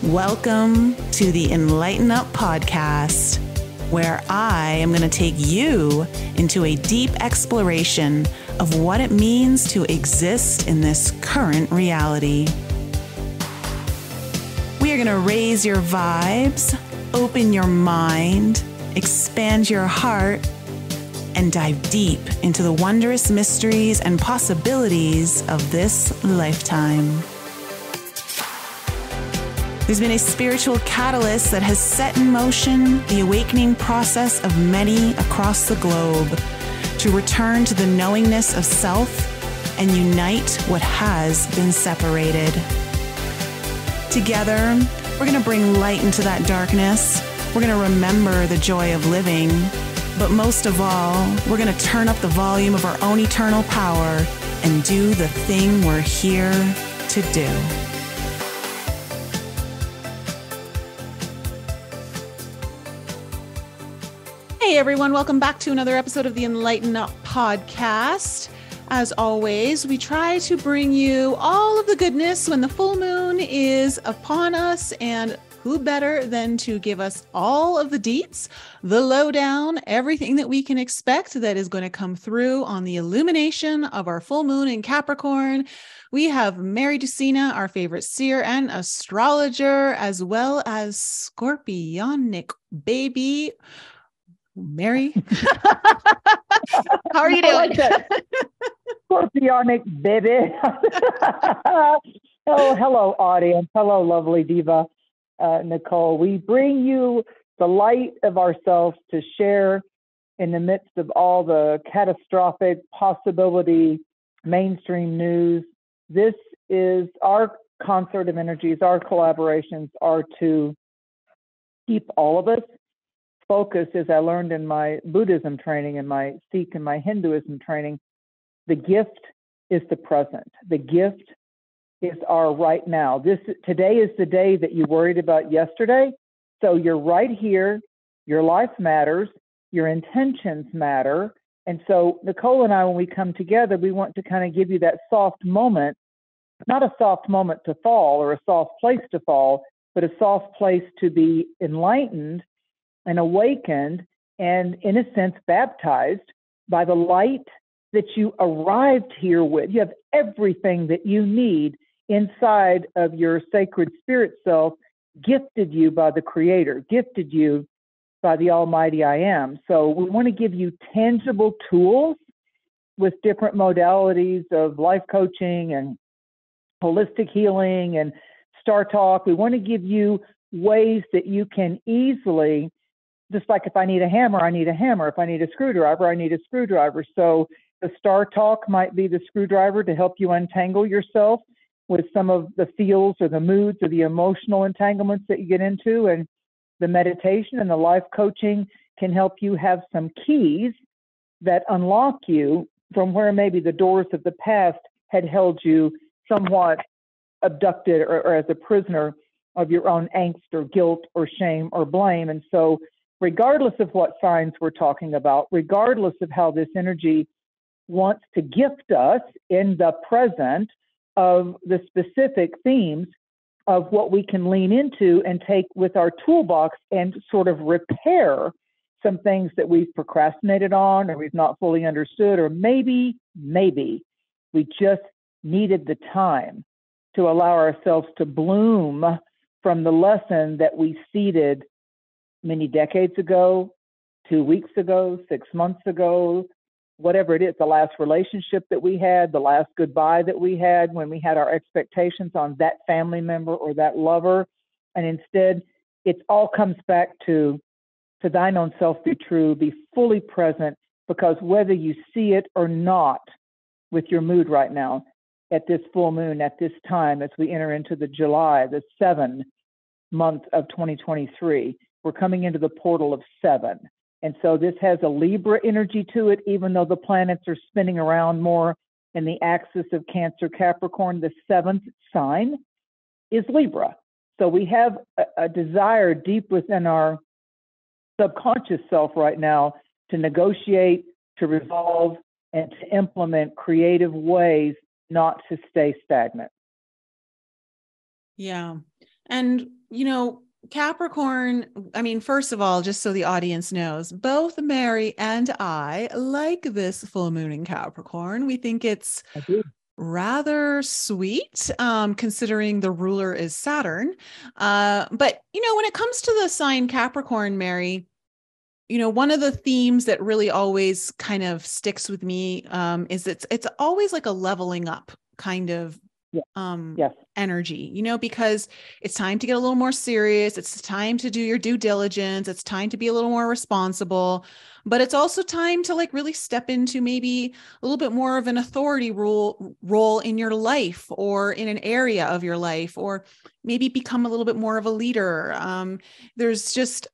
Welcome to the Enlighten Up podcast, where I am going to take you into a deep exploration of what it means to exist in this current reality. We are going to raise your vibes, open your mind, expand your heart, and dive deep into the wondrous mysteries and possibilities of this lifetime. There's been a spiritual catalyst that has set in motion the awakening process of many across the globe to return to the knowingness of self and unite what has been separated. Together, we're going to bring light into that darkness. We're going to remember the joy of living. But most of all, we're going to turn up the volume of our own eternal power and do the thing we're here to do. Hey everyone, welcome back to another episode of the Enlighten Up podcast. As always, we try to bring you all of the goodness when the full moon is upon us, and who better than to give us all of the deets, the lowdown, everything that we can expect that is going to come through on the illumination of our full moon in Capricorn. We have Mary Dusina, our favorite seer and astrologer, as well as Scorpionic baby. Mary, how are you doing? Scorpionic baby. Oh, hello, audience. Hello, lovely diva, Nicole. We bring you the light of ourselves to share in the midst of all the catastrophic possibility, mainstream news. This is our concert of energies. Our collaborations are to keep all of us focus, as I learned in my Buddhism training and my Sikh and my Hinduism training. The gift is the present. The gift is our right now. Today is the day that you worried about yesterday. So you're right here. Your life matters. Your intentions matter. And so Nicole and I, when we come together, we want to kind of give you that soft moment, not a soft moment to fall or a soft place to fall, but a soft place to be enlightened and awakened and, in a sense, baptized by the light that you arrived here with. You have everything that you need inside of your sacred spirit self, gifted you by the Creator, gifted you by the Almighty I Am. So we want to give you tangible tools with different modalities of life coaching and holistic healing and Star Talk. We want to give you ways that you can easily, just like if I need a hammer, I need a hammer. If I need a screwdriver, I need a screwdriver. So the Star Talk might be the screwdriver to help you untangle yourself with some of the feels or the moods or the emotional entanglements that you get into. And the meditation and the life coaching can help you have some keys that unlock you from where maybe the doors of the past had held you somewhat abducted or as a prisoner of your own angst or guilt or shame or blame. And so regardless of what signs we're talking about, regardless of how this energy wants to gift us in the present of the specific themes of what we can lean into and take with our toolbox and sort of repair some things that we've procrastinated on or we've not fully understood, or maybe we just needed the time to allow ourselves to bloom from the lesson that we seeded many decades ago, 2 weeks ago, 6 months ago, whatever it is, the last relationship that we had, the last goodbye that we had when we had our expectations on that family member or that lover. And instead, it all comes back to thine own self be true, be fully present, because whether you see it or not with your mood right now, at this full moon, at this time, as we enter into the July, the 7th month of 2023, we're coming into the portal of 7. And so this has a Libra energy to it, even though the planets are spinning around more in the axis of Cancer, Capricorn. The 7th sign is Libra. So we have a desire deep within our subconscious self right now to negotiate, to resolve, and to implement creative ways not to stay stagnant. Yeah. And, Capricorn, I mean, first of all, just so the audience knows, both Mary and I like this full moon in Capricorn. We think it's I do. rather sweet, considering the ruler is Saturn. But, when it comes to the sign Capricorn, Mary, one of the themes that really always kind of sticks with me is it's always like a leveling up kind of Yeah. um, Yes. energy, because it's time to get a little more serious. It's time to do your due diligence. It's time to be a little more responsible, but it's also time to like really step into maybe a little bit more of an authority role in your life or in an area of your life, or maybe become a little bit more of a leader. There's just,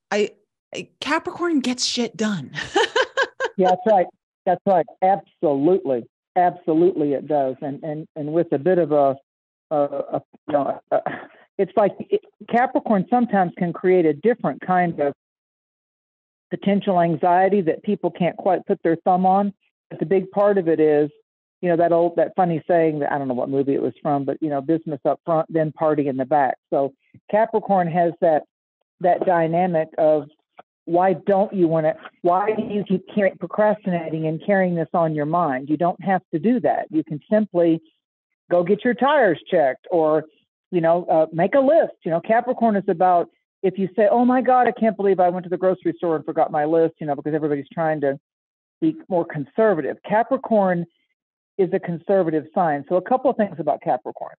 Capricorn gets shit done. Yeah, that's right. That's right. Absolutely. Absolutely it does. And with a bit of it's like Capricorn sometimes can create a different kind of potential anxiety that people can't quite put their thumb on. But the big part of it is, that funny saying that I don't know what movie it was from, but business up front, then party in the back. So Capricorn has that dynamic of why do you keep procrastinating and carrying this on your mind? You don't have to do that. You can simply go get your tires checked or, make a list. Capricorn is about, if you say, oh my God, I can't believe I went to the grocery store and forgot my list, because everybody's trying to be more conservative. Capricorn is a conservative sign. So a couple of things about Capricorn.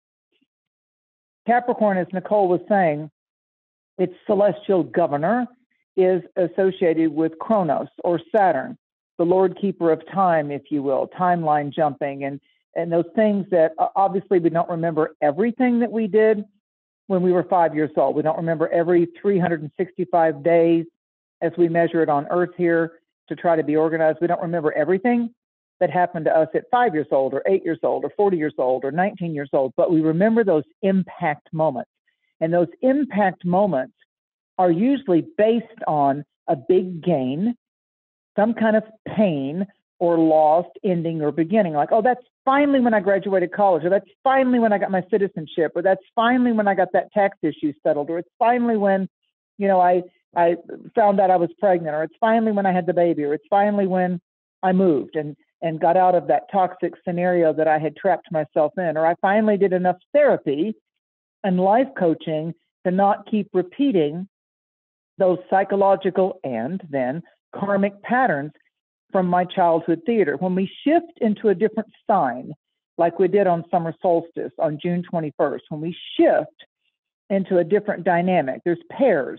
Capricorn, as Nicole was saying, its celestial governor is associated with Kronos or Saturn, the Lord Keeper of time, if you will, timeline jumping, and those things that obviously we don't remember everything that we did when we were 5 years old. We don't remember every 365 days as we measure it on Earth here to try to be organized. We don't remember everything that happened to us at 5 years old or 8 years old or 40 years old or 19 years old, but we remember those impact moments. And those impact moments are usually based on a big gain, some kind of pain or lost ending or beginning. Like, oh, that's finally when I graduated college, or that's finally when I got my citizenship, or that's finally when I got that tax issue settled, or it's finally when, I found out I was pregnant, or it's finally when I had the baby, or it's finally when I moved and got out of that toxic scenario that I had trapped myself in, or I finally did enough therapy and life coaching to not keep repeating those psychological and then karmic patterns from my childhood theater. When we shift into a different sign, like we did on summer solstice on June 21st, when we shift into a different dynamic, there's pairs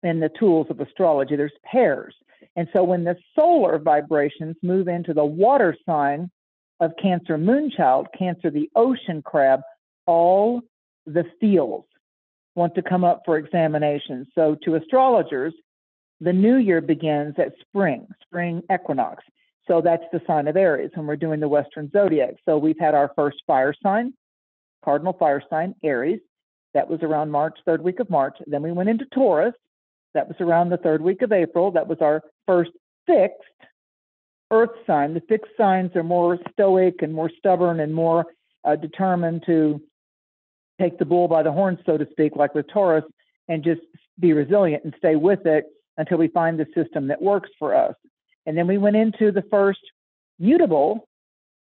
in the tools of astrology, there's pairs. And so when the solar vibrations move into the water sign of Cancer Moonchild, Cancer the ocean crab, all the feels want to come up for examination. So to astrologers, the new year begins at spring equinox. So that's the sign of Aries when we're doing the Western zodiac. So we've had our first fire sign, cardinal fire sign, Aries. That was around March, third week of March. Then we went into Taurus. That was around the third week of April. That was our first fixed earth sign. The fixed signs are more stoic and more stubborn and more determined to take the bull by the horns, so to speak, like with Taurus, and just be resilient and stay with it until we find the system that works for us. And then we went into the first mutable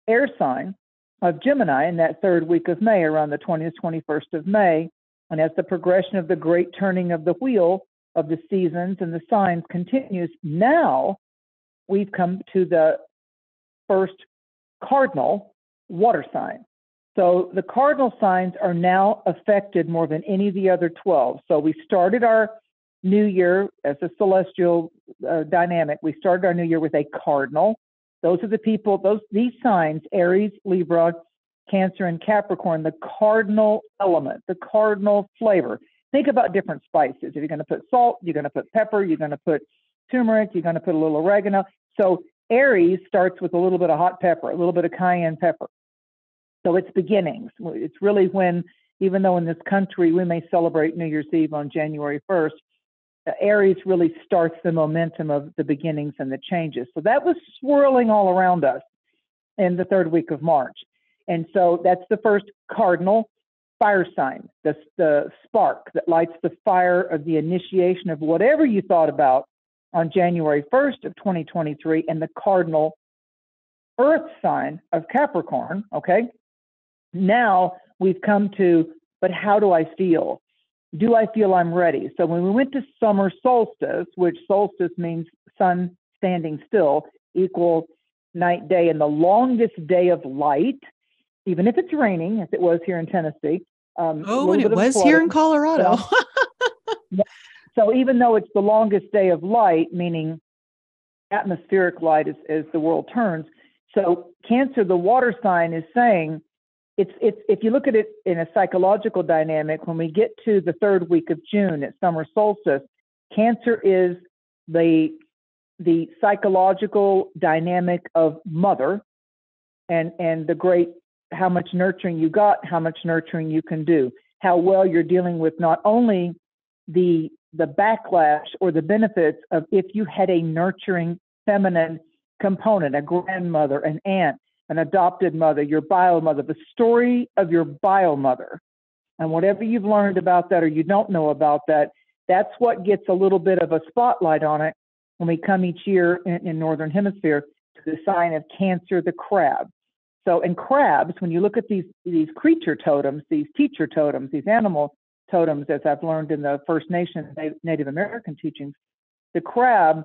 air sign of Gemini in that third week of May, around the 20th, 21st of May. And as the progression of the great turning of the wheel of the seasons and the signs continues, now we've come to the first cardinal water sign. So the cardinal signs are now affected more than any of the other 12. So we started our new year as a celestial dynamic. We started our new year with a cardinal. Those are the people, these signs, Aries, Libra, Cancer, and Capricorn, the cardinal element, the cardinal flavor. Think about different spices. If you're going to put salt, you're going to put pepper, you're going to put turmeric, you're going to put a little oregano. So Aries starts with a little bit of hot pepper, a little bit of cayenne pepper. So it's beginnings. It's really when, even though in this country we may celebrate New Year's Eve on January 1st, Aries really starts the momentum of the beginnings and the changes. So that was swirling all around us in the third week of March. And so that's the first cardinal fire sign, the spark that lights the fire of the initiation of whatever you thought about on January 1st of 2023, and the cardinal earth sign of Capricorn, okay? Now we've come to, but how do I feel? Do I feel I'm ready? So when we went to summer solstice, which solstice means sun standing still, equal night, day, and the longest day of light, even if it's raining, as it was here in Tennessee. And it was here in Colorado. So even though it's the longest day of light, meaning atmospheric light as the world turns, so Cancer, the water sign, is saying, it's if you look at it in a psychological dynamic, when we get to the third week of June at summer solstice, Cancer is the psychological dynamic of mother, and the great, how much nurturing you got, how much nurturing you can do, how well you're dealing with not only the backlash or the benefits of if you had a nurturing feminine component, a grandmother, an aunt, an adopted mother, your bio mother, the story of your bio mother, and whatever you've learned about that or you don't know about that, that's what gets a little bit of a spotlight on it when we come each year in Northern Hemisphere to the sign of Cancer, the crab. So in crabs, when you look at these creature totems, these teacher totems, these animal totems, as I've learned in the First Nation Native American teachings, the crab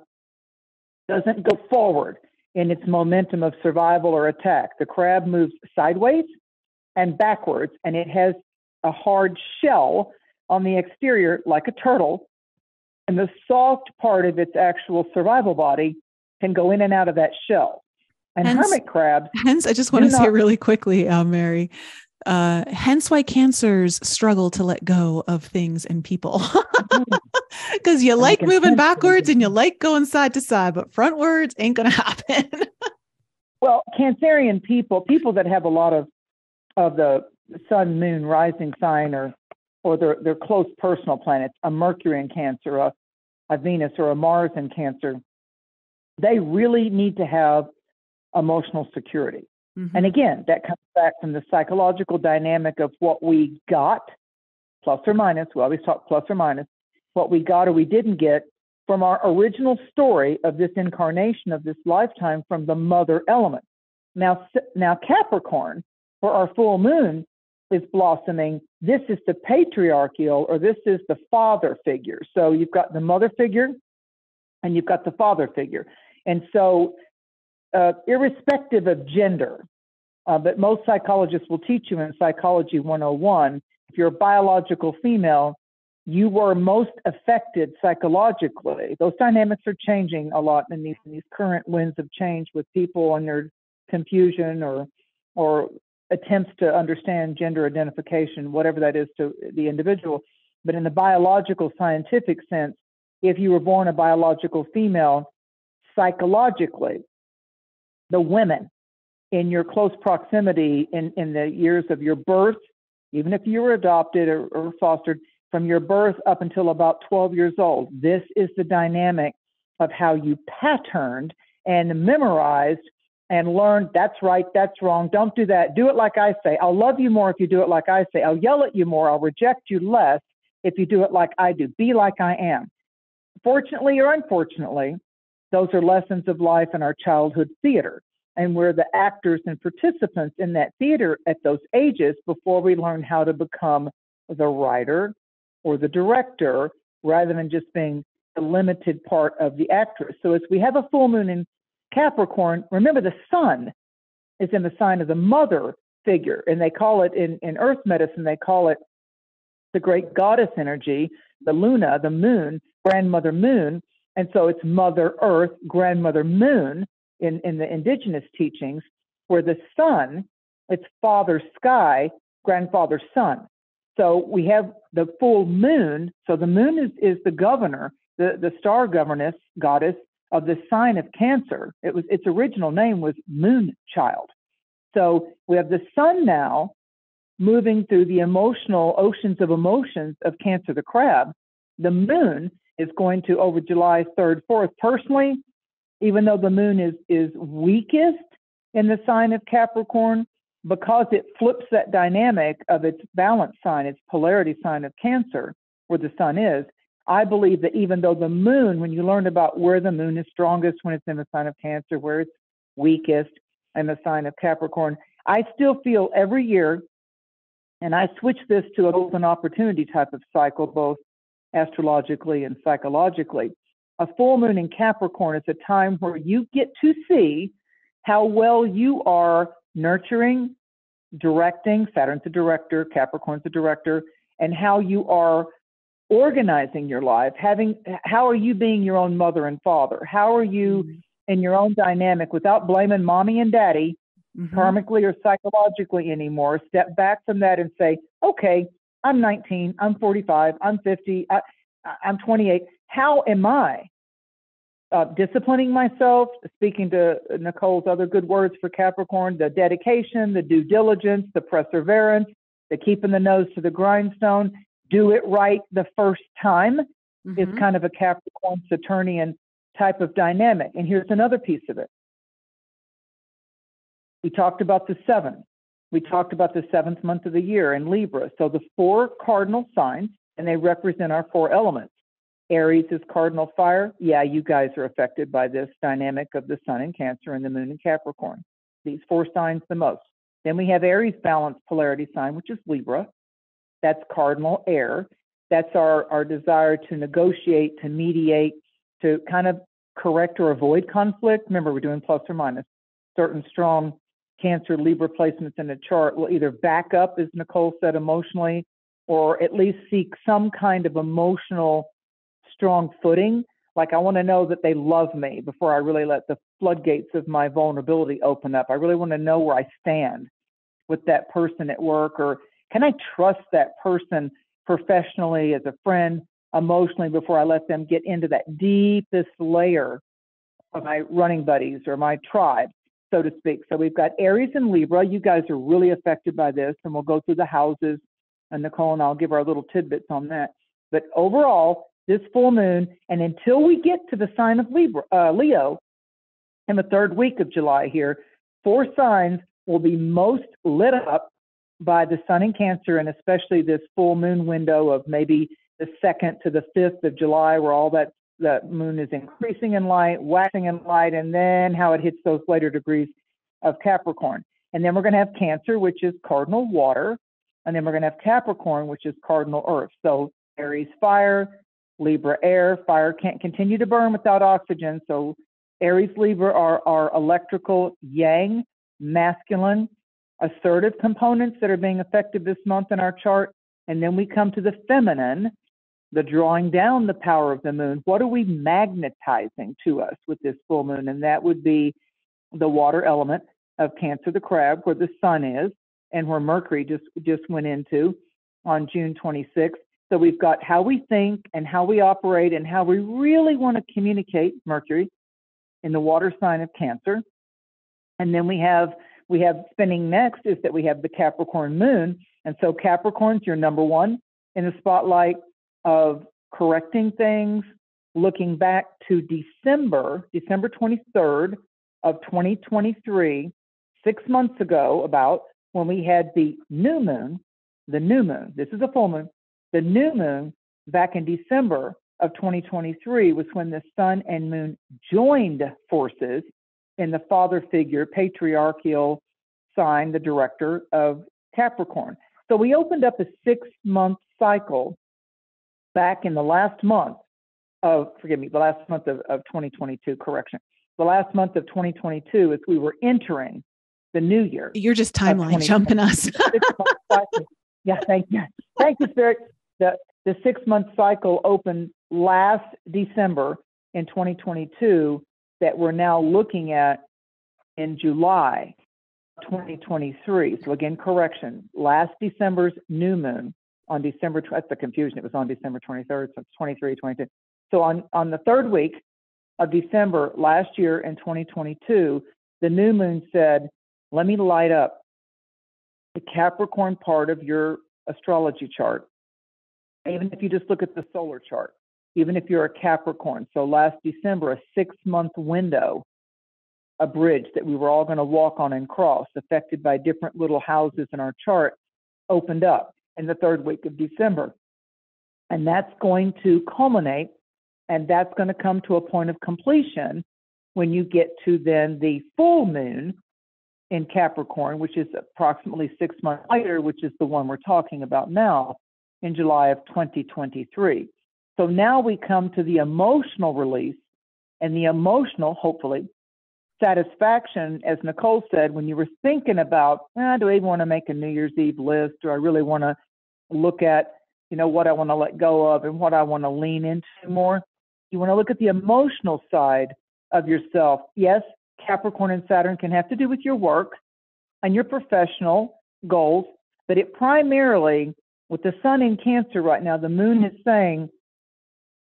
doesn't go forward in its momentum of survival or attack. The crab moves sideways and backwards, and it has a hard shell on the exterior like a turtle, and the soft part of its actual survival body can go in and out of that shell. And hermit crabs. Hence, I just want to say really quickly, Mary, hence why Cancers struggle to let go of things and people. Because you like moving backwards and you like going side to side, but frontwards ain't going to happen. Well, Cancerian people that have a lot of the sun, moon, rising sign, or their close personal planets, a Mercury in Cancer, a Venus or a Mars in Cancer, they really need to have emotional security. Mm-hmm. And again, that comes back from the psychological dynamic of what we got, plus or minus. We always talk plus or minus, what we got or we didn't get from our original story of this incarnation of this lifetime from the mother element. Now Capricorn, for our full moon, is blossoming. This is the patriarchal, or this is the father figure. So you've got the mother figure and you've got the father figure. And so irrespective of gender, but most psychologists will teach you in Psychology 101, if you're a biological female, you were most affected psychologically. Those dynamics are changing a lot in these current winds of change with people and their confusion or attempts to understand gender identification, whatever that is to the individual. But in the biological scientific sense, if you were born a biological female, psychologically, the women in your close proximity in the years of your birth, even if you were adopted or fostered, from your birth up until about 12 years old, this is the dynamic of how you patterned and memorized and learned, that's right, that's wrong, don't do that, do it like I say. I'll love you more if you do it like I say. I'll yell at you more, I'll reject you less if you do it like I do. Be like I am. Fortunately or unfortunately, those are lessons of life in our childhood theater. And we're the actors and participants in that theater at those ages before we learn how to become the writer or the director, rather than just being the limited part of the actress. So as we have a full moon in Capricorn, remember the sun is in the sign of the mother figure. And they call it, in earth medicine, they call it the great goddess energy, the Luna, the moon, grandmother moon. And so it's Mother Earth, grandmother moon in the indigenous teachings, where the sun, it's father sky, grandfather sun. So we have the full moon. So the moon is the governor, the star governess, goddess of the sign of Cancer. Its original name was Moon Child. So we have the sun now moving through the emotional oceans of emotions of Cancer the crab. The moon is going to, over July 3rd, 4th, personally, even though the moon is weakest in the sign of Capricorn, because it flips that dynamic of its balance sign, its polarity sign of Cancer, where the sun is, I believe that even though the moon, when you learn about where the moon is strongest when it's in the sign of Cancer, where it's weakest in the sign of Capricorn, I still feel every year, and I switch this to a golden opportunity type of cycle, both astrologically and psychologically. A full moon in Capricorn is a time where you get to see how well you are nurturing, directing. Saturn's a director, Capricorn's a director, and how you are organizing your life. How are you being your own mother and father? How are you in your own dynamic without blaming mommy and daddy, karmically or psychologically anymore? Step back from that and say, okay, I'm 19, I'm 45, I'm 50, I'm 28. How am I disciplining myself? Speaking to Nicole's other good words for Capricorn, the dedication, the due diligence, the perseverance, the keeping the nose to the grindstone, do it right the first time is kind of a Capricorn Saturnian type of dynamic. And here's another piece of it. We talked about the seventh. We talked about the seventh month of the year in Libra. So the 4 cardinal signs, and they represent our 4 elements. Aries is cardinal fire. Yeah, you guys are affected by this dynamic of the sun in Cancer and the moon in Capricorn. These 4 signs the most. Then we have Aries balanced polarity sign, which is Libra. That's cardinal air. That's our desire to negotiate, to mediate, to kind of correct or avoid conflict. Remember, we're doing plus or minus. Certain strong Cancer Libra placements in the chart will either back up, as Nicole said, emotionally, or at least seek some kind of emotional strong footing. Like, I want to know that they love me before I really let the floodgates of my vulnerability open up. I really want to know where I stand with that person at work, or can I trust that person professionally, as a friend, emotionally, before I let them get into that deepest layer of my running buddies or my tribe, so to speak. So we've got Aries and Libra. You guys are really affected by this, and we'll go through the houses, and Nicole and I'll give our little tidbits on that. But overall, this full moon, and until we get to the sign of Leo in the 3rd week of July here, 4 signs will be most lit up by the sun in Cancer, and especially this full moon window of maybe the 2nd to the 5th of July, where all that moon is increasing in light, waxing in light, and then how it hits those later degrees of Capricorn. And then we're going to have Cancer, which is cardinal water, and then we're going to have Capricorn, which is cardinal earth. So Aries fire, Libra air. Fire can't continue to burn without oxygen. So Aries, Libra are electrical, yang, masculine, assertive components that are being affected this month in our chart. And then we come to the feminine, the drawing down the power of the moon. What are we magnetizing to us with this full moon? And that would be the water element of Cancer, the crab, where the sun is and where Mercury just went into on June 26th. So we've got how we think and how we operate and how we really want to communicate, Mercury, in the water sign of Cancer. And then we have spinning next is that we have the Capricorn moon. And so Capricorn's your number 1 in the spotlight of correcting things, looking back to December 23rd of 2023, 6 months ago, about when we had the new moon. This is a full moon. The new moon back in December of 2023 was when the sun and moon joined forces in the father figure, patriarchal sign, the director of Capricorn. So we opened up a 6-month cycle back in the last month of 2022, correction. The last month of 2022 as we were entering the new year. You're just timeline jumping us. Yeah, thank you. Thank you, Spirit. The 6-month cycle opened last December in 2022 that we're now looking at in July 2023. So again, correction, last December's new moon on December, that's the confusion, it was on December 23rd, so it's 23, 22. So on the 3rd week of December last year in 2022, the new moon said, let me light up the Capricorn part of your astrology chart. Even if you just look at the solar chart, even if you're a Capricorn. So last December, a 6-month window a bridge that we were all going to walk on and cross, affected by different little houses in our chart, opened up in the third week of December. And that's going to culminate, and that's going to come to a point of completion when you get to then the full moon in Capricorn, which is approximately 6 months later, which is the one we're talking about now, in July of 2023. So now we come to the emotional release and the emotional, hopefully, satisfaction, as Nicole said, when you were thinking about, do I even want to make a New Year's Eve list? Do I really want to look at, what I want to let go of and what I want to lean into more? You want to look at the emotional side of yourself. Yes, Capricorn and Saturn can have to do with your work and your professional goals, but it primarily, with the sun in Cancer right now, the moon is saying,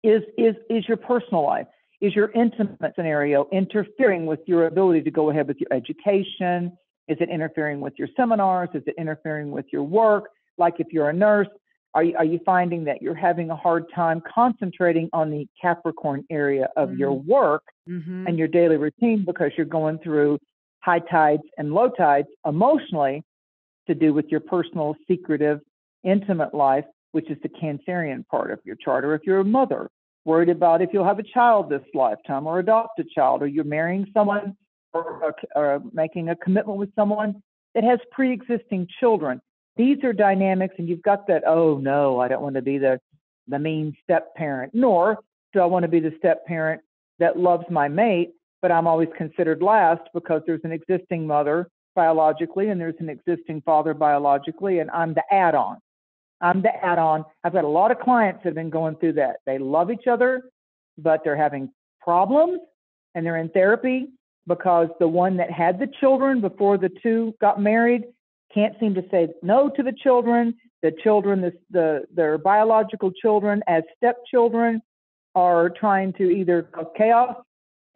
is your personal life, is your intimate scenario interfering with your ability to go ahead with your education? Is it interfering with your seminars? Is it interfering with your work? Like if you're a nurse, are you finding that you're having a hard time concentrating on the Capricorn area of your work and your daily routine because you're going through high tides and low tides emotionally to do with your personal, secretive, intimate life, which is the Cancerian part of your chart? Or if you're a mother, worried about if you'll have a child this lifetime or adopt a child, or you're marrying someone or making a commitment with someone that has pre-existing children. These are dynamics, and you've got that, oh no, I don't want to be the mean step parent, nor do I want to be the step parent that loves my mate, but I'm always considered last because there's an existing mother biologically and there's an existing father biologically, and I'm the add-on. I'm the add-on. I've got a lot of clients that have been going through that. They love each other, but they're having problems, and they're in therapy because the one that had the children before the two got married can't seem to say no to the children. The children, their biological children as stepchildren, are trying to either cause chaos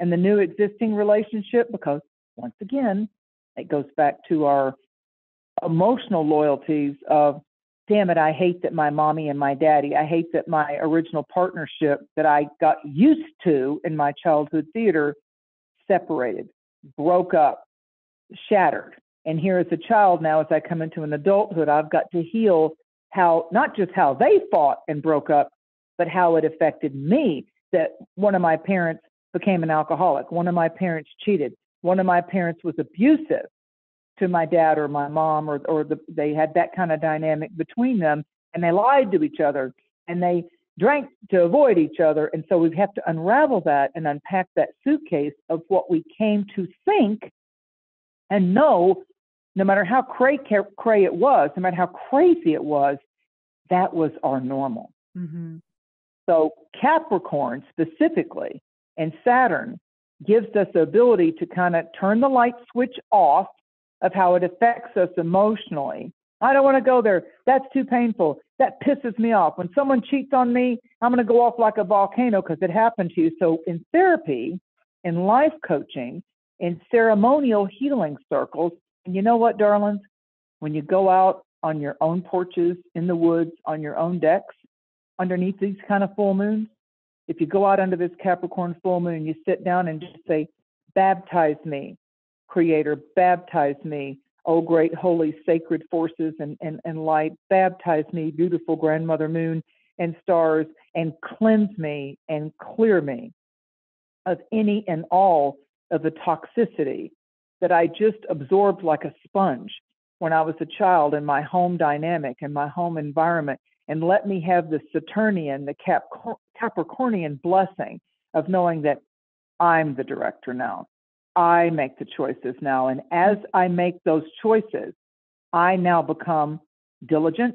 in the new existing relationship because, once again, it goes back to our emotional loyalties of, damn it, I hate that my mommy and my daddy, I hate that my original partnership that I got used to in my childhood theater separated, broke up, shattered. And here as a child now, as I come into an adulthood, I've got to heal how, not just how they fought and broke up, but how it affected me, that one of my parents became an alcoholic. One of my parents cheated. One of my parents was abusive to my dad or my mom, they had that kind of dynamic between them, and they lied to each other, and they drank to avoid each other. And so we have to unravel that and unpack that suitcase of what we came to think and know, no matter how cray it was, no matter how crazy it was, that was our normal. So Capricorn specifically and Saturn gives us the ability to kind of turn the light switch off of how it affects us emotionally. I don't want to go there. That's too painful. That pisses me off. When someone cheats on me, I'm going to go off like a volcano because it happened to you. So in therapy, in life coaching, in ceremonial healing circles, and you know what, darlings? When you go out on your own porches, in the woods, on your own decks, underneath these kind of full moons, if you go out under this Capricorn full moon, you sit down and just say, baptize me, Creator, baptize me, oh great holy sacred forces and light, baptize me, beautiful grandmother moon and stars, and cleanse me and clear me of any and all of the toxicity that I just absorbed like a sponge when I was a child in my home dynamic and my home environment, and let me have the Saturnian, the Capricornian blessing of knowing that I'm the director now. I make the choices now. And as I make those choices, I now become diligent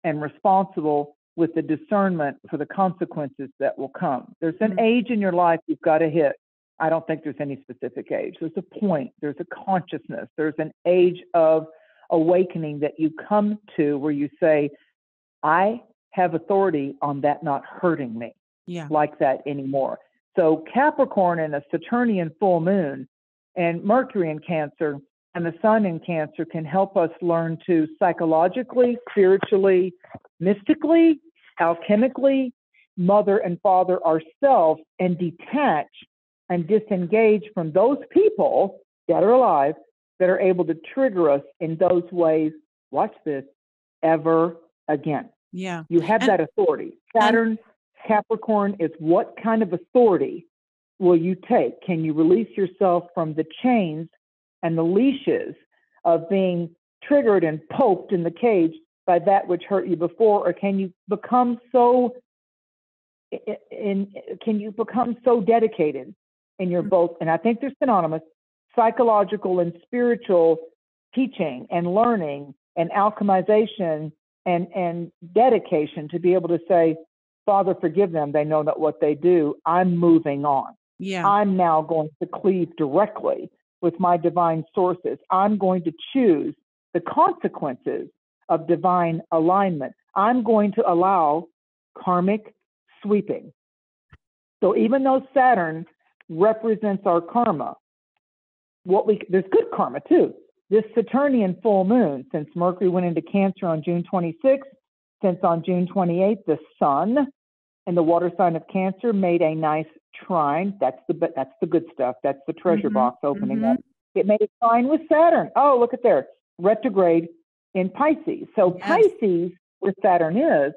and responsible with the discernment for the consequences that will come. There's an age in your life you've got to hit. I don't think there's any specific age. There's a point, there's a consciousness, there's an age of awakening that you come to where you say, I have authority on that not hurting me like that anymore. So Capricorn and a Saturnian full moon and Mercury in Cancer and the sun in Cancer can help us learn to psychologically, spiritually, mystically, alchemically mother and father ourselves and detach and disengage from those people, dead or alive, that are able to trigger us in those ways, watch this, ever again. Yeah. You have that authority. Saturn, Capricorn is what kind of authority will you take? Can you release yourself from the chains and the leashes of being triggered and poked in the cage by that which hurt you before? Or can you become so dedicated in your both, and I think they're synonymous, psychological and spiritual teaching and learning and alchemization and dedication to be able to say, Father, forgive them. They know not what they do. I'm moving on. Yeah. I'm now going to cleave directly with my divine sources. I'm going to choose the consequences of divine alignment. I'm going to allow karmic sweeping. So even though Saturn represents our karma, there's good karma too. This Saturnian full moon, since Mercury went into Cancer on June 26th, since on June 28th, the Sun in the water sign of Cancer made a nice trine. That's the good stuff. That's the treasure box opening up. It made a trine with Saturn. Oh, look at there, retrograde in Pisces. So yes. Pisces, where Saturn is,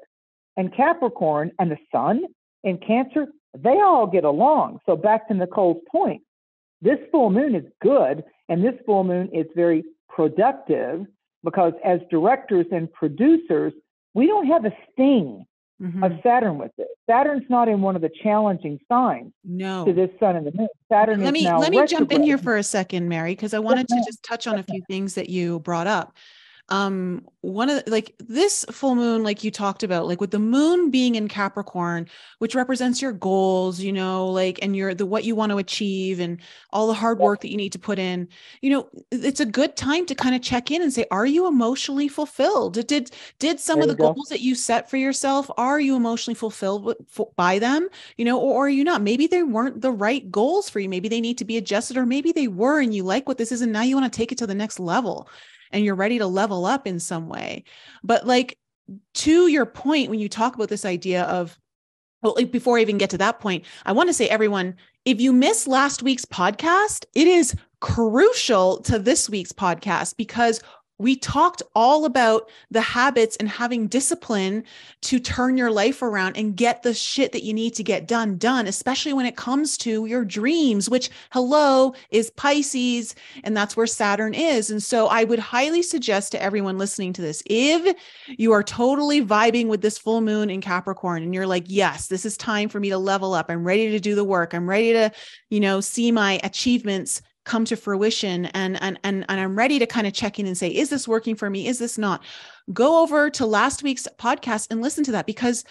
and Capricorn and the Sun in Cancer, they all get along. So back to Nicole's point, this full moon is good, and this full moon is very productive because as directors and producers, we don't have a sting of Saturn with it. Saturn's not in one of the challenging signs to this Sun and the Moon. Saturn is now let me jump in here for a second, Mary, because I wanted to just touch on a few things that you brought up. One of this full moon, like you talked about, like with the moon being in Capricorn, which represents your goals, and what you want to achieve and all the hard work that you need to put in, it's a good time to kind of check in and say, are you emotionally fulfilled? Did some of the goals that you set for yourself, are you emotionally fulfilled by them, or are you not? Maybe they weren't the right goals for you. Maybe they need to be adjusted, or maybe they were, and you like what this is. And now you want to take it to the next level. And you're ready to level up in some way. But to your point, when you talk about this idea of, before I even get to that point, I want to say, everyone, if you missed last week's podcast, it is crucial to this week's podcast because we talked all about the habits and having discipline to turn your life around and get the shit that you need to get done, especially when it comes to your dreams, which is Pisces, and that's where Saturn is. And so I would highly suggest to everyone listening to this, if you are totally vibing with this full moon in Capricorn and you're like, yes, this is time for me to level up. I'm ready to do the work. I'm ready to, see my achievements come to fruition. And I'm ready to kind of check in and say, is this working for me? Is this not? Go over to last week's podcast and listen to that, because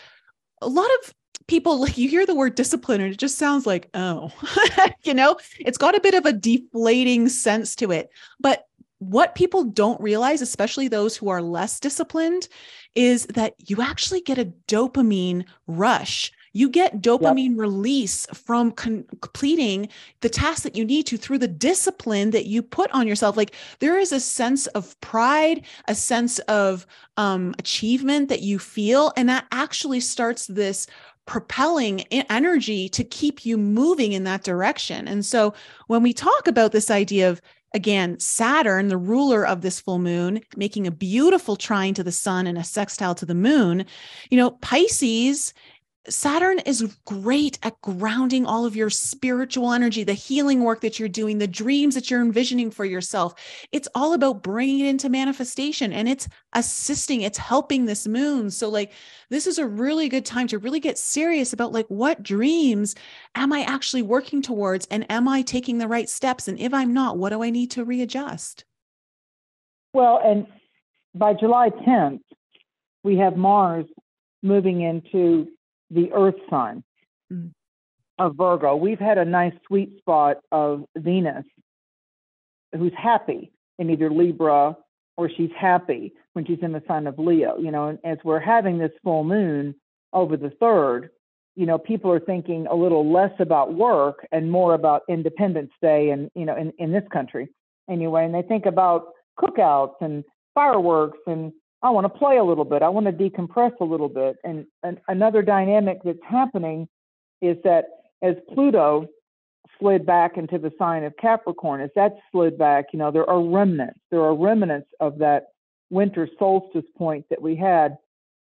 a lot of people, you hear the word discipline and it just sounds like, oh, it's got a bit of a deflating sense to it. But what people don't realize, especially those who are less disciplined, is that you actually get a dopamine rush. You get dopamine release from completing the task that you need to through the discipline that you put on yourself. There is a sense of pride, a sense of achievement that you feel, and that actually starts this propelling energy to keep you moving in that direction. And so when we talk about this idea of, again, Saturn, the ruler of this full moon, making a beautiful trine to the sun and a sextile to the moon, Pisces, Saturn is great at grounding all of your spiritual energy, the healing work that you're doing, the dreams that you're envisioning for yourself. It's all about bringing it into manifestation, and it's assisting, it's helping this moon. So this is a really good time to really get serious about what dreams am I actually working towards, and am I taking the right steps? And if I'm not, what do I need to readjust? Well, and by July 10th, we have Mars moving into the Earth sign of Virgo. We've had a nice sweet spot of Venus, who's happy in either Libra, or she's happy when she's in the sign of Leo. And as we're having this full moon over the 3rd, people are thinking a little less about work and more about Independence Day, and in this country anyway. And they think about cookouts and fireworks, and I want to play a little bit. I want to decompress a little bit. And another dynamic that's happening is that as Pluto slid back into the sign of Capricorn, as that slid back, there are remnants. There are remnants of that winter solstice point that we had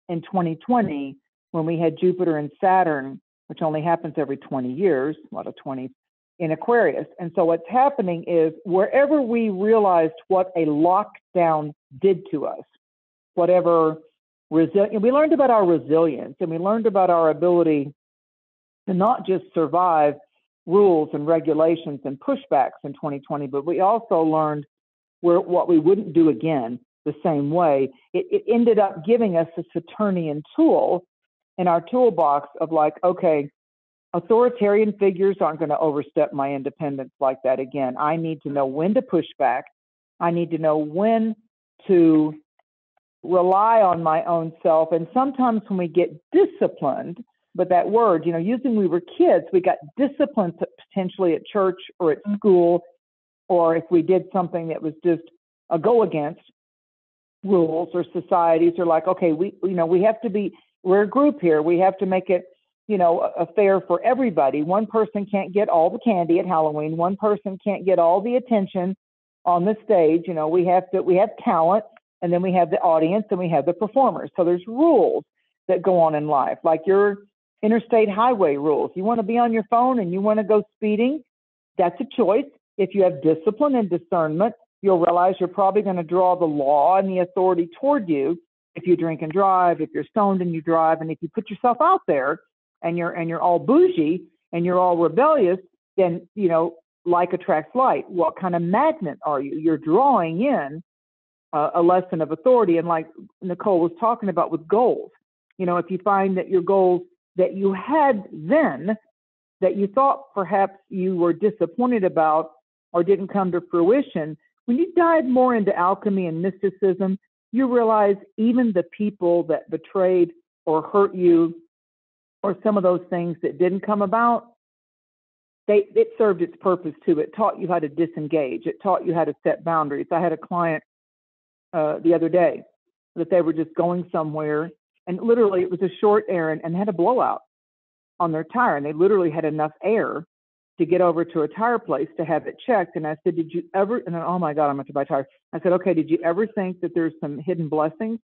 in 2020 when we had Jupiter and Saturn, which only happens every 20 years, a lot of 20s, in Aquarius. And so what's happening is wherever we realized what a lockdown did to us, whatever we learned about our resilience, and we learned about our ability to not just survive rules and regulations and pushbacks in 2020, but we also learned what we wouldn't do again the same way. It ended up giving us a Saturnian tool in our toolbox of like, okay, authoritarian figures aren't going to overstep my independence like that again. I need to know when to push back. I need to know when to rely on my own self. And sometimes when we get disciplined, but that word, using we were kids, we got disciplined potentially at church or at school, or if we did something that was just a go against rules or societies, or like, okay, we have to be, we're a group here. We have to make it, a fair for everybody. One person can't get all the candy at Halloween. One person can't get all the attention on the stage. We have talent, and then we have the audience, and we have the performers. So there's rules that go on in life, like your interstate highway rules. You want to be on your phone and you want to go speeding, that's a choice. If you have discipline and discernment, you'll realize you're probably going to draw the law and the authority toward you if you drink and drive, if you're stoned and you drive, and if you put yourself out there and you're all bougie and you're all rebellious, then, like attracts like. What kind of magnet are you? You're drawing in a lesson of authority. And like Nicole was talking about with goals, if you find that your goals that you had then, that you thought perhaps you were disappointed about or didn't come to fruition, when you dive more into alchemy and mysticism, you realize even the people that betrayed or hurt you, or some of those things that didn't come about, it served its purpose too. It taught you how to disengage. It taught you how to set boundaries. I had a client the other day that they were just going somewhere, and literally it was a short errand, and had a blowout on their tire, and they literally had enough air to get over to a tire place to have it checked. And I said, did you ever, and then, oh my God, I'm going to buy tires. I said, okay, did you ever think that there's some hidden blessings?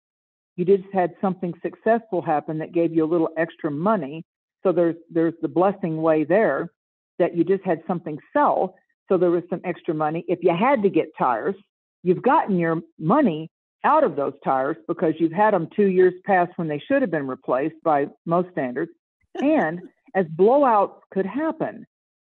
You just had something successful happen that gave you a little extra money. So there's the blessing way there, that you just had something sell. So there was some extra money. If you had to get tires, you've gotten your money out of those tires because you've had them 2 years past when they should have been replaced by most standards. And as blowouts could happen,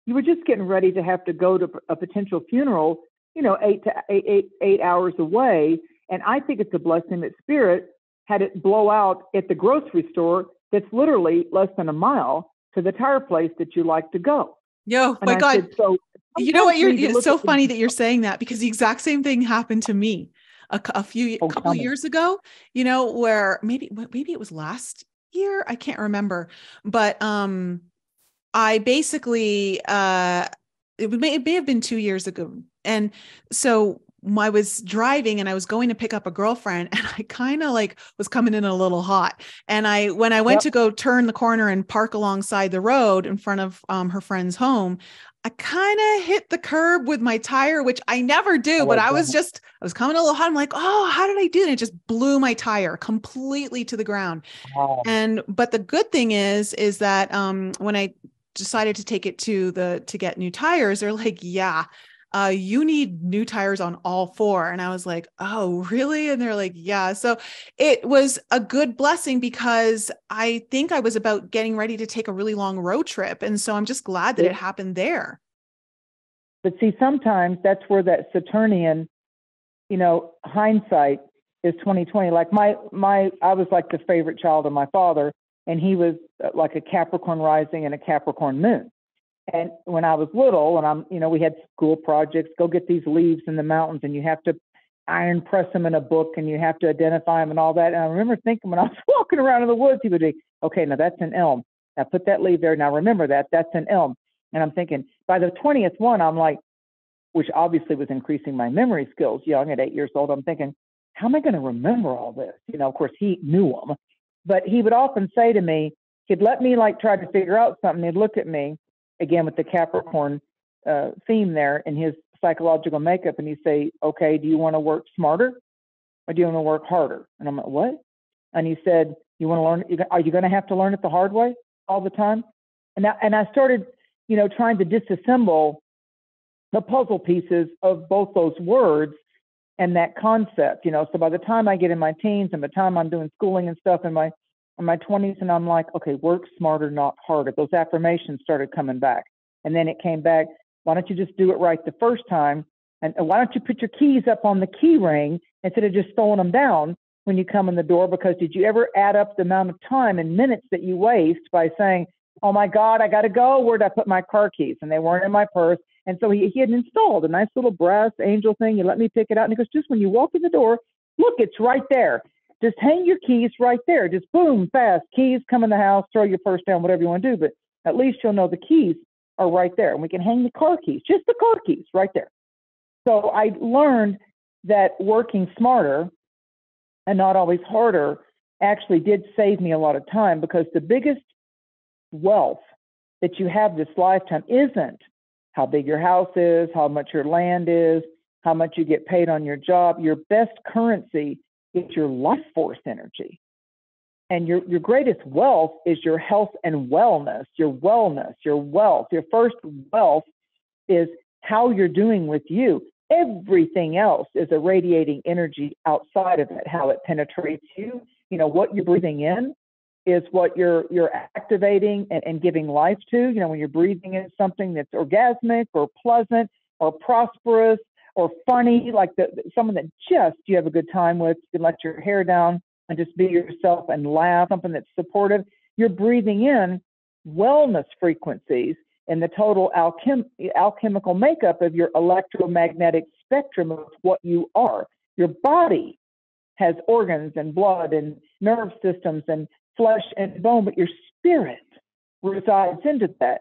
you were just getting ready to have to go to a potential funeral, 8 hours away. And I think it's a blessing that Spirit had it blow out at the grocery store that's literally less than a mile to the tire place that you like to go. Yo, my God. Said, so you know what? It's so funny that you're saying that, because the exact same thing happened to me a couple years ago, where maybe it was last year. I can't remember, but, I basically, it may have been 2 years ago. And so I was driving and I was going to pick up a girlfriend, and I kind of was coming in a little hot. And when I went to go turn the corner and park alongside the road in front of her friend's home, I kind of hit the curb with my tire, which I never do, but I was coming a little hot. I'm like, oh, how did I do that? It just blew my tire completely to the ground. Wow. But the good thing is that when I decided to take it to get new tires, they're like, yeah, you need new tires on all four. And I was like, oh, really? And they're like, yeah. So it was a good blessing, because I think I was about getting ready to take a really long road trip. And so I'm just glad that it happened there. But see, sometimes that's where that Saturnian, hindsight is 2020. Like I was like the favorite child of my father, and he was like a Capricorn rising and a Capricorn moon. And when I was little, and we had school projects, go get these leaves in the mountains, and you have to iron press them in a book, and you have to identify them and all that. And I remember thinking when I was walking around in the woods, he would be, okay, now that's an elm. Now put that leaf there. Now remember that's an elm. And I'm thinking by the 20th one, I'm like, which obviously was increasing my memory skills young at 8 years old. I'm thinking, how am I going to remember all this? Of course he knew them, but he would often say to me, he'd let me try to figure out something. He'd look at me, again with the Capricorn, theme there in his psychological makeup, and he'd say, okay, do you want to work smarter or do you want to work harder? And I'm like, what? And he said, you want to learn, are you going to have to learn it the hard way all the time? And I started, trying to disassemble the puzzle pieces of both those words and that concept, So by the time I get in my teens and by the time I'm doing schooling and stuff in my 20s, and I'm like, okay, work smarter, not harder. Those affirmations started coming back. And then it came back, why don't you just do it right the first time? And why don't you put your keys up on the key ring instead of just throwing them down when you come in the door? Because did you ever add up the amount of time and minutes that you waste by saying, oh my God, I got to go. Where'd I put my car keys? And they weren't in my purse. And so he had installed a nice little brass angel thing. He let me pick it out. And he goes, just when you walk in the door, look, it's right there. Just hang your keys right there. Just boom, fast. Keys, come in the house, throw your purse down, whatever you want to do. But at least you'll know the keys are right there. And we can hang the car keys, just the car keys right there. So I learned that working smarter and not always harder actually did save me a lot of time, because the biggest wealth that you have this lifetime isn't how big your house is, how much your land is, how much you get paid on your job. Your best currency is your life force energy. And your greatest wealth is your health and wellness, your wealth. Your first wealth is how you're doing with you. Everything else is a radiating energy outside of it, how it penetrates you. What you're breathing in is what you're activating and giving life to. When you're breathing in something that's orgasmic or pleasant or prosperous or funny, like someone that just you have a good time with, you can let your hair down and just be yourself and laugh, something that's supportive, you're breathing in wellness frequencies and the total alchemical makeup of your electromagnetic spectrum of what you are. Your body has organs and blood and nerve systems and flesh and bone, but your spirit resides into that.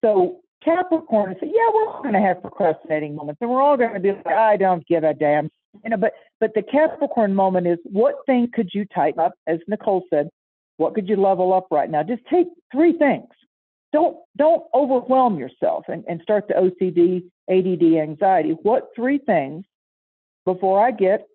So Capricorn said, yeah, we're all going to have procrastinating moments, and we're all going to be like, I don't give a damn. But the Capricorn moment is, what thing could you tighten up? As Nicole said, what could you level up right now? Just take 3 things. Don't overwhelm yourself and start the OCD, ADD, anxiety. What 3 things before I get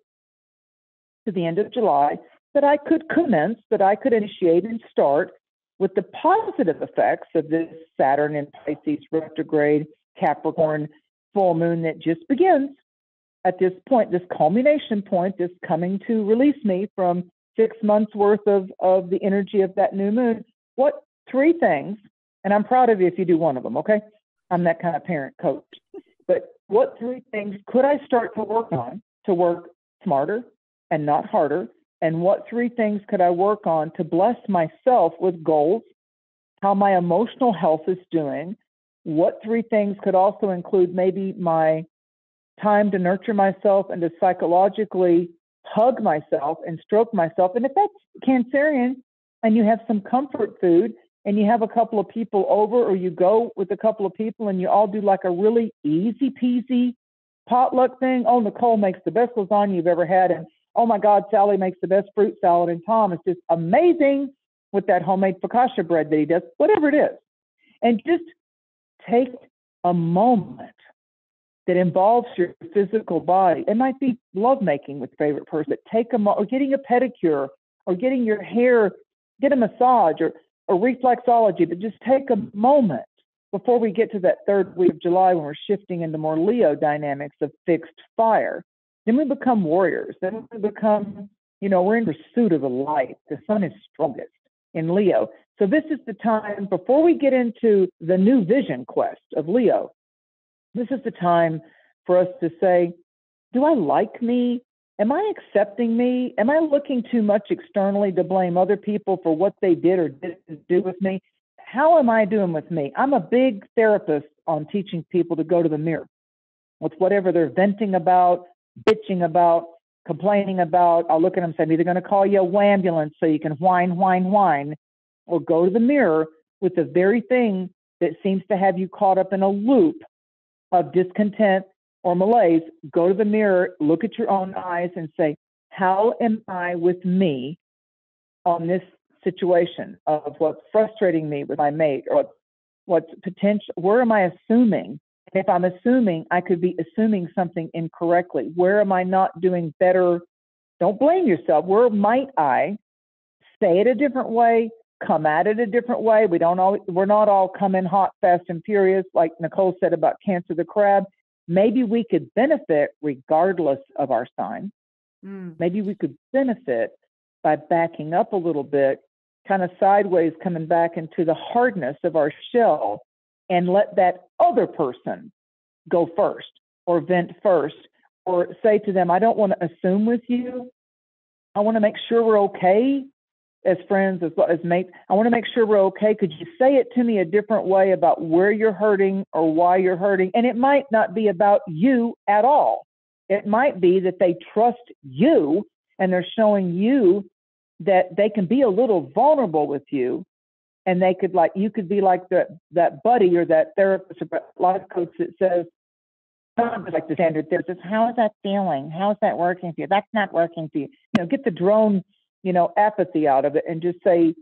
to the end of July that I could commence, that I could initiate and start with the positive effects of this Saturn in Pisces retrograde Capricorn full moon that just begins at this point, this culmination point, this coming to release me from 6 months worth of the energy of that new moon. What 3 things, and I'm proud of you if you do one of them, okay? I'm that kind of parent coach. But what 3 things could I start to work on to work smarter and not harder? And what 3 things could I work on to bless myself with goals, how my emotional health is doing? What 3 things could also include maybe my time to nurture myself and to psychologically hug myself and stroke myself? And if that's Cancerian and you have some comfort food and you have a couple of people over, or you go with a couple of people and you all do like a really easy peasy potluck thing. Oh, Nicole makes the best lasagna you've ever had. And oh my God, Sally makes the best fruit salad, and Tom is just amazing with that homemade focaccia bread that he does, whatever it is. And just take a moment that involves your physical body. It might be lovemaking with favorite person, but take a moment, or getting a pedicure, or getting your hair, get a massage, or reflexology, but just take a moment before we get to that 3rd week of July when we're shifting into more Leo dynamics of fixed fire. Then we become warriors. Then we become, we're in pursuit of the light. The sun is strongest in Leo. So this is the time, before we get into the new vision quest of Leo, this is the time for us to say, do I like me? Am I accepting me? Am I looking too much externally to blame other people for what they did or didn't do with me? How am I doing with me? I'm a big therapist on teaching people to go to the mirror with whatever they're venting about, bitching about, complaining about. I'll look at them and say, I'm either going to call you a wambulance so you can whine, or go to the mirror with the very thing that seems to have you caught up in a loop of discontent or malaise. Go to the mirror, look at your own eyes and say, how am I with me on this situation of what's frustrating me with my mate, or what's potential, where am I assuming And if I'm assuming, I could be assuming something incorrectly. Where am I not doing better? Don't blame yourself. Where might I say it a different way, come at it a different way? We're not all coming hot, fast, and furious, like Nicole said about Cancer the Crab. Maybe we could benefit regardless of our sign. Maybe we could benefit by backing up a little bit, kind of sideways, coming back into the hardness of our shell, and let that other person go first or vent first, or say to them, I don't want to assume with you. I want to make sure we're okay as friends, as mates. I want to make sure we're okay. Could you say it to me a different way about where you're hurting or why you're hurting? And it might not be about you at all. It might be that they trust you and they're showing you that they can be a little vulnerable with you, and they could, like, you could be like that buddy or that therapist or life coach that says, like the standard therapist, how is that feeling? How is that working for you? That's not working for you. Get the drone, apathy out of it and just say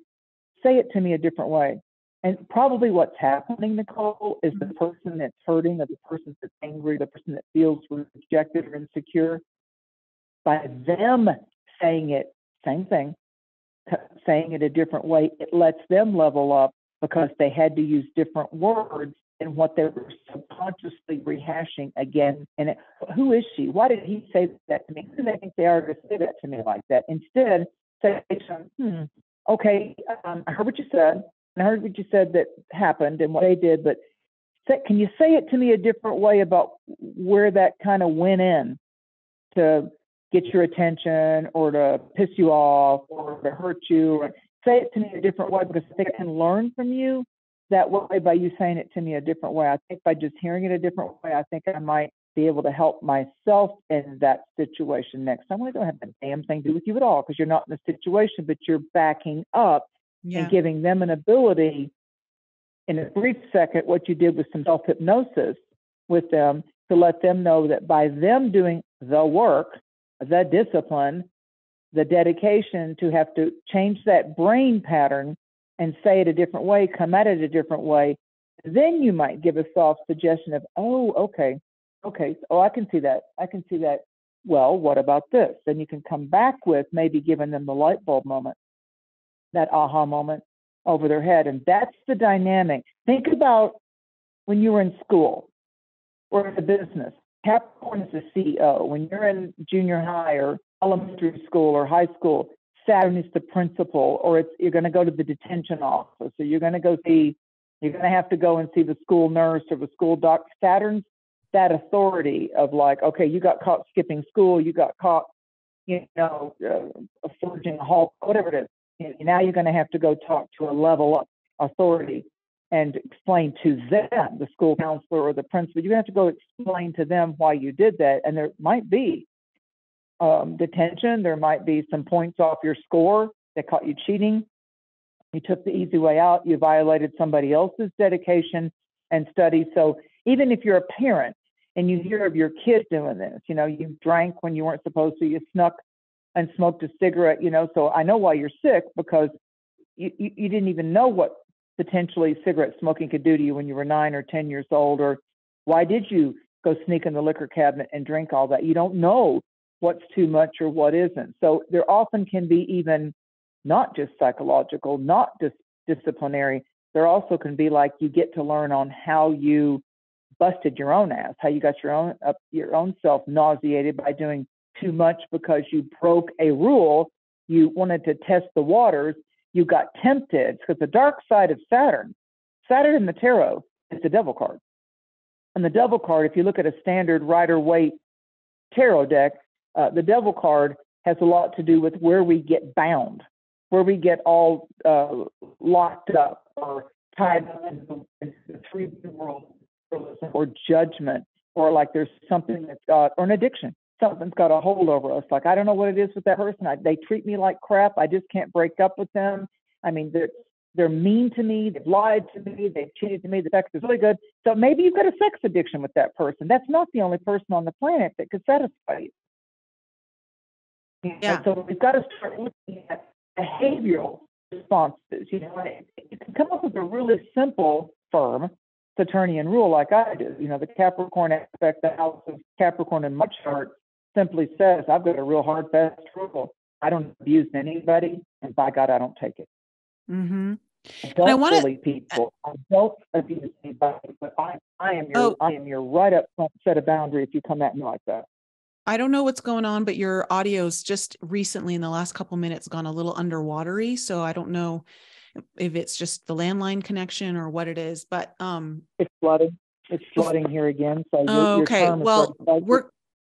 it to me a different way. And probably what's happening, Nicole, is the person that's hurting, or the person that's angry, the person that feels rejected or insecure, by them saying it, same thing, saying it a different way, it lets them level up, because they had to use different words than what they were subconsciously rehashing again. And who is she? Why did he say that to me? Who do they think they are to say that to me like that? Instead, say, okay, I heard what you said, and I heard what you said that happened and what they did, but can you say it to me a different way about where that kind of went in to get your attention or to piss you off or to hurt you? Or say it to me a different way, because I think I can learn from you that way by you saying it to me a different way. I think by just hearing it a different way, I think I might be able to help myself in that situation next time. I don't have a damn thing to do with you at all, because you're not in the situation, but you're backing up and giving them an ability in a brief second, what you did with some self-hypnosis with them, to let them know that by them doing the work, the discipline, the dedication to have to change that brain pattern and say it a different way, come at it a different way, then you might give a soft suggestion of, oh, okay, oh, I can see that. Well, what about this? Then you can come back with maybe giving them the light bulb moment, that aha moment over their head. And that's the dynamic. Think about when you were in school or in a business. Capricorn is the CEO. When you're in junior high or elementary school or high school, Saturn is the principal, or you're going to go to the detention office, or you're going to have to go and see the school nurse or the school doctor. Saturn's that authority of, like, okay, you got caught skipping school, you got caught, forging a halt, whatever it is. Now you're going to have to go talk to a level up authority and explain to them, the school counselor or the principal. You have to go explain to them why you did that, and there might be detention. There might be some points off your score. They caught you cheating. You took the easy way out. You violated somebody else's dedication and study. So even if you're a parent and you hear of your kid doing this, you drank when you weren't supposed to, you snuck and smoked a cigarette, so I know why you're sick, because you didn't even know what potentially cigarette smoking could do to you when you were 9 or 10 years old, or why did you go sneak in the liquor cabinet and drink all that? You don't know what's too much or what isn't. So there often can be even not just psychological, not just disciplinary. There also can be, like, you get to learn on how you busted your own ass, how you got your own self nauseated by doing too much because you broke a rule. You wanted to test the waters. You got tempted, because the dark side of Saturn in the tarot is the devil card. And the devil card, if you look at a standard Rider-Waite tarot deck, the devil card has a lot to do with where we get bound, where we get all locked up or tied up into the 3D world, or judgment, or like there's something that's got, or an addiction. Something's got a hold over us. Like, I don't know what it is with that person. They treat me like crap. I just can't break up with them. I mean, they're mean to me. They've lied to me. They've cheated to me. The sex is really good. So maybe you've got a sex addiction with that person. That's not the only person on the planet that could satisfy you. Yeah. So we've got to start looking at behavioral responses. You can come up with a really simple firm Saturnian rule like I do. The Capricorn aspect, the house of Capricorn in my chart simply says, I've got a real hard, fast rule. I don't abuse anybody, and by God, I don't take it. Mm-hmm. I don't bully people. I don't abuse anybody, but I am your right up front set of boundary if you come at me like that. I don't know what's going on, but your audio's just recently in the last couple minutes gone a little underwatery. So I don't know if it's just the landline connection or what it is, but it's flooding. It's flooding here again. So your term is well,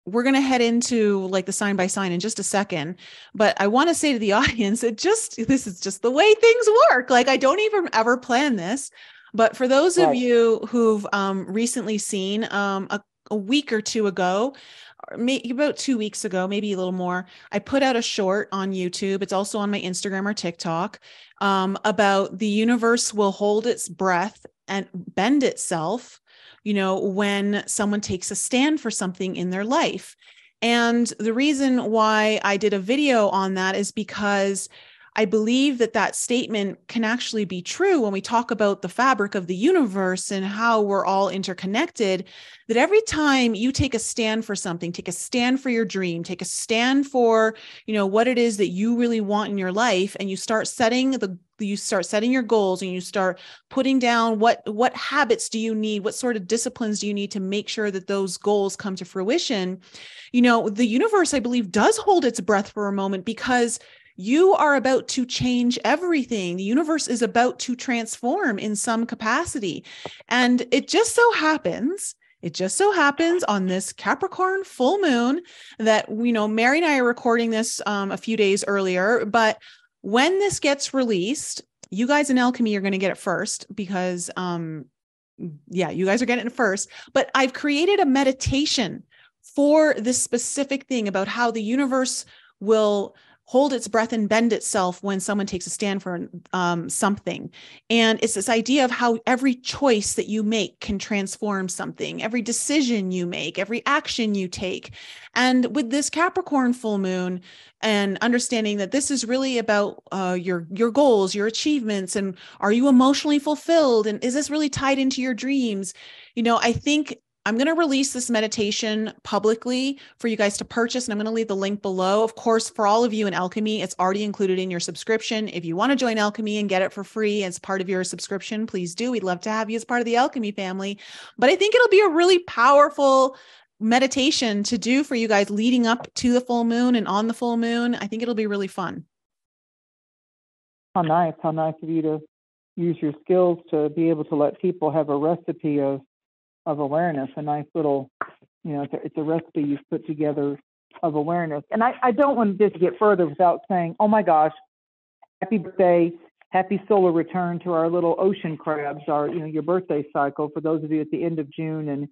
we're going to head into like the sign by sign in just a second, but I want to say to the audience, this is just the way things work. Like I don't even ever plan this, but for those of you who've recently seen a week or two ago, or maybe about 2 weeks ago, maybe a little more, I put out a short on YouTube. It's also on my Instagram or TikTok about the universe will hold its breath and bend itself, when someone takes a stand for something in their life. And the reason why I did a video on that is because I believe that statement can actually be true when we talk about the fabric of the universe and how we're all interconnected, that every time you take a stand for something, take a stand for your dream, take a stand for, what it is that you really want in your life, and you start setting your goals, and you start putting down what habits do you need, what sort of disciplines do you need to make sure that those goals come to fruition. The universe, I believe, does hold its breath for a moment, because you are about to change everything. The universe is about to transform in some capacity. And it just so happens on this Capricorn full moon that, Mary and I are recording this a few days earlier, but when this gets released, you guys in Alchemy are going to get it first because, you guys are getting it first, but I've created a meditation for this specific thing about how the universe will hold its breath and bend itself when someone takes a stand for something. And it's this idea of how every choice that you make can transform something, every decision you make, every action you take. And with this Capricorn full moon, and understanding that this is really about your goals, your achievements, and are you emotionally fulfilled? And is this really tied into your dreams? I think I'm going to release this meditation publicly for you guys to purchase, and I'm going to leave the link below. Of course, for all of you in Alchemy, it's already included in your subscription. If you want to join Alchemy and get it for free as part of your subscription, please do. We'd love to have you as part of the Alchemy family. But I think it'll be a really powerful meditation to do for you guys leading up to the full moon and on the full moon. I think it'll be really fun. How nice of you to use your skills to be able to let people have a recipe of awareness, a nice little, it's a recipe you've put together of awareness. And I don't want this to get further without saying, oh my gosh, happy birthday, happy solar return to our little ocean crabs, your birthday cycle for those of you at the end of June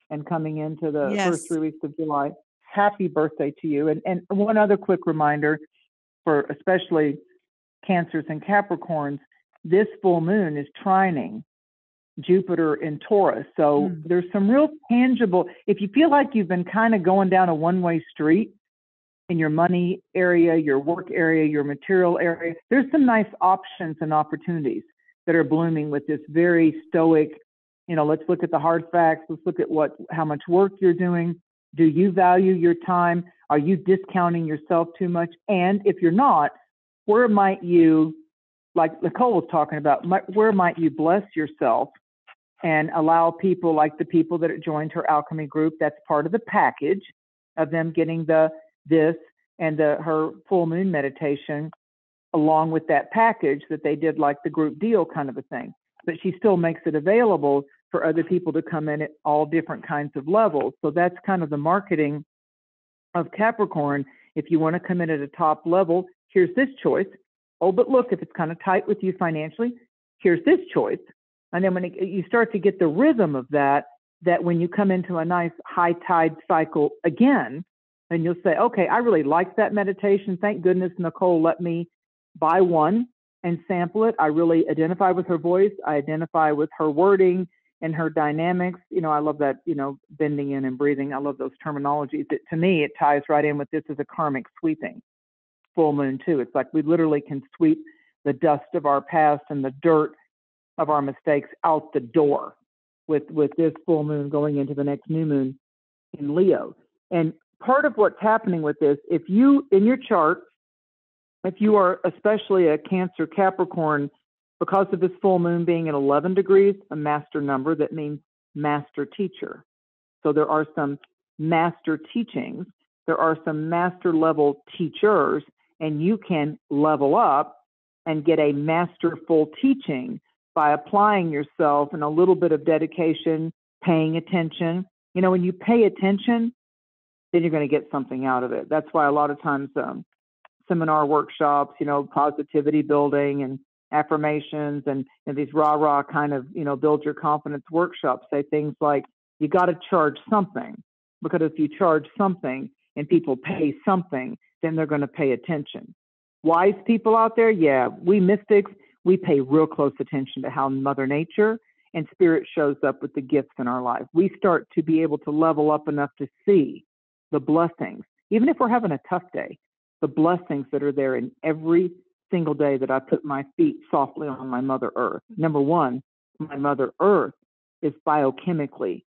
and coming into the first 3 weeks of July. Happy birthday to you. And one other quick reminder for especially Cancers and Capricorns, this full moon is trining Jupiter in Taurus. So there's some real tangible, if you feel like you've been kind of going down a one-way street in your money area, your work area, your material area, there's some nice options and opportunities that are blooming with this very stoic, let's look at the hard facts. Let's look at how much work you're doing. Do you value your time? Are you discounting yourself too much? And if you're not, where might you, like Nicole was talking about, where might you bless yourself and allow people like the people that joined her alchemy group? That's part of the package of them getting this and her full moon meditation along with that package that they did, like the group deal kind of a thing. But she still makes it available for other people to come in at all different kinds of levels. So that's kind of the marketing of Capricorn. If you want to come in at a top level, here's this choice. Oh, but look, if it's kind of tight with you financially, here's this choice. And then when you start to get the rhythm of that when you come into a nice high tide cycle again, then you'll say, okay, I really like that meditation. Thank goodness Nicole let me buy one and sample it. I really identify with her voice. I identify with her wording and her dynamics. I love that, bending in and breathing. I love those terminologies. To me, it ties right in with this as a karmic sweeping full moon too. It's like we literally can sweep the dust of our past and the dirt of our mistakes out the door with this full moon going into the next new moon in Leo. And part of what's happening with this, if you, in your chart, if you are especially a Cancer Capricorn, because of this full moon being at 11 degrees, a master number, that means master teacher. So there are some master teachings, there are some master level teachers, and you can level up and get a masterful teaching by applying yourself and a little bit of dedication, paying attention. You know, when you pay attention, then you're going to get something out of it. That's why a lot of times seminar workshops, you know, positivity building and affirmations and these rah-rah kind of, you know, build your confidence workshops say things like, you got to charge something, because if you charge something and people pay something, then they're going to pay attention. Wise people out there, yeah, we mystics, we pay real close attention to how Mother Nature and Spirit shows up with the gifts in our life. We start to be able to level up enough to see the blessings, even if we're having a tough day, the blessings that are there in every single day that I put my feet softly on my Mother Earth. Number one, my Mother Earth is biochemically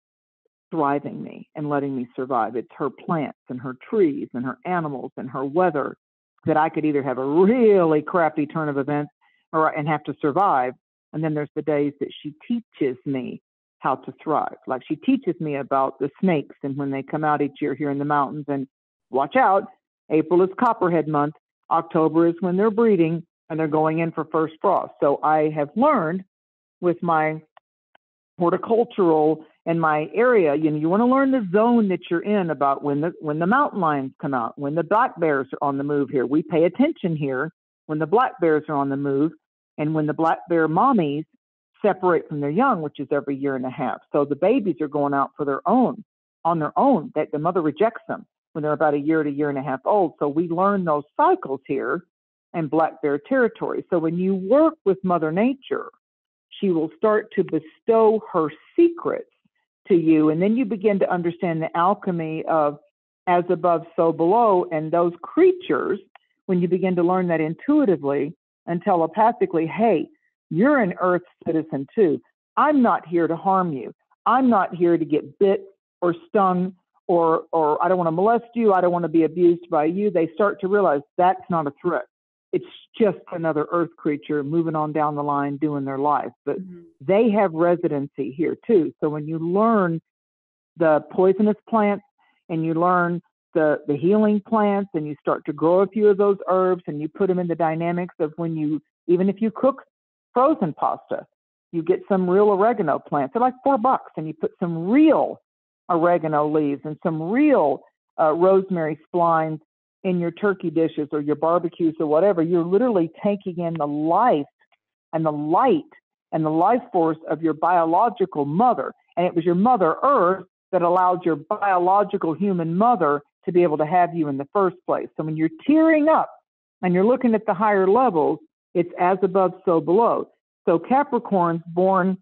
thriving me and letting me survive. It's her plants and her trees and her animals and her weather that I could either have a really crappy turn of events and have to survive. And then there's the days that she teaches me how to thrive. Like she teaches me about the snakes and when they come out each year here in the mountains, and watch out, April is Copperhead month. October is when they're breeding and they're going in for first frost. So I have learned with my horticultural and my area, you know, you want to learn the zone that you're in about when the mountain lions come out, when the black bears are on the move here. We pay attention here when the black bears are on the move and when the black bear mommies separate from their young, which is every year and a half. So the babies are going out for on their own, that the mother rejects them when they're about a year to year and a half old. So we learn those cycles here in black bear territory. So when you work with Mother Nature, she will start to bestow her secrets to you. And then you begin to understand the alchemy of as above, so below. And those creatures, when you begin to learn that intuitively and telepathically, hey, you're an earth citizen too. I'm not here to harm you. I'm not here to get bit or stung, or I don't want to molest you. I don't want to be abused by you. They start to realize that's not a threat. It's just another earth creature moving on down the line, doing their life. But they have residency here too. So when you learn the poisonous plants and you learn the healing plants and you start to grow a few of those herbs and you put them in the dynamics of when you, even if you cook frozen pasta, you get some real oregano plants. They're like $4 and you put some real oregano leaves and some real rosemary splines in your turkey dishes or your barbecues or whatever. You're literally taking in the life and the light and the life force of your biological mother. And it was your Mother Earth that allowed your biological human mother to be able to have you in the first place. So when you're tearing up and you're looking at the higher levels, it's as above, so below. So Capricorns born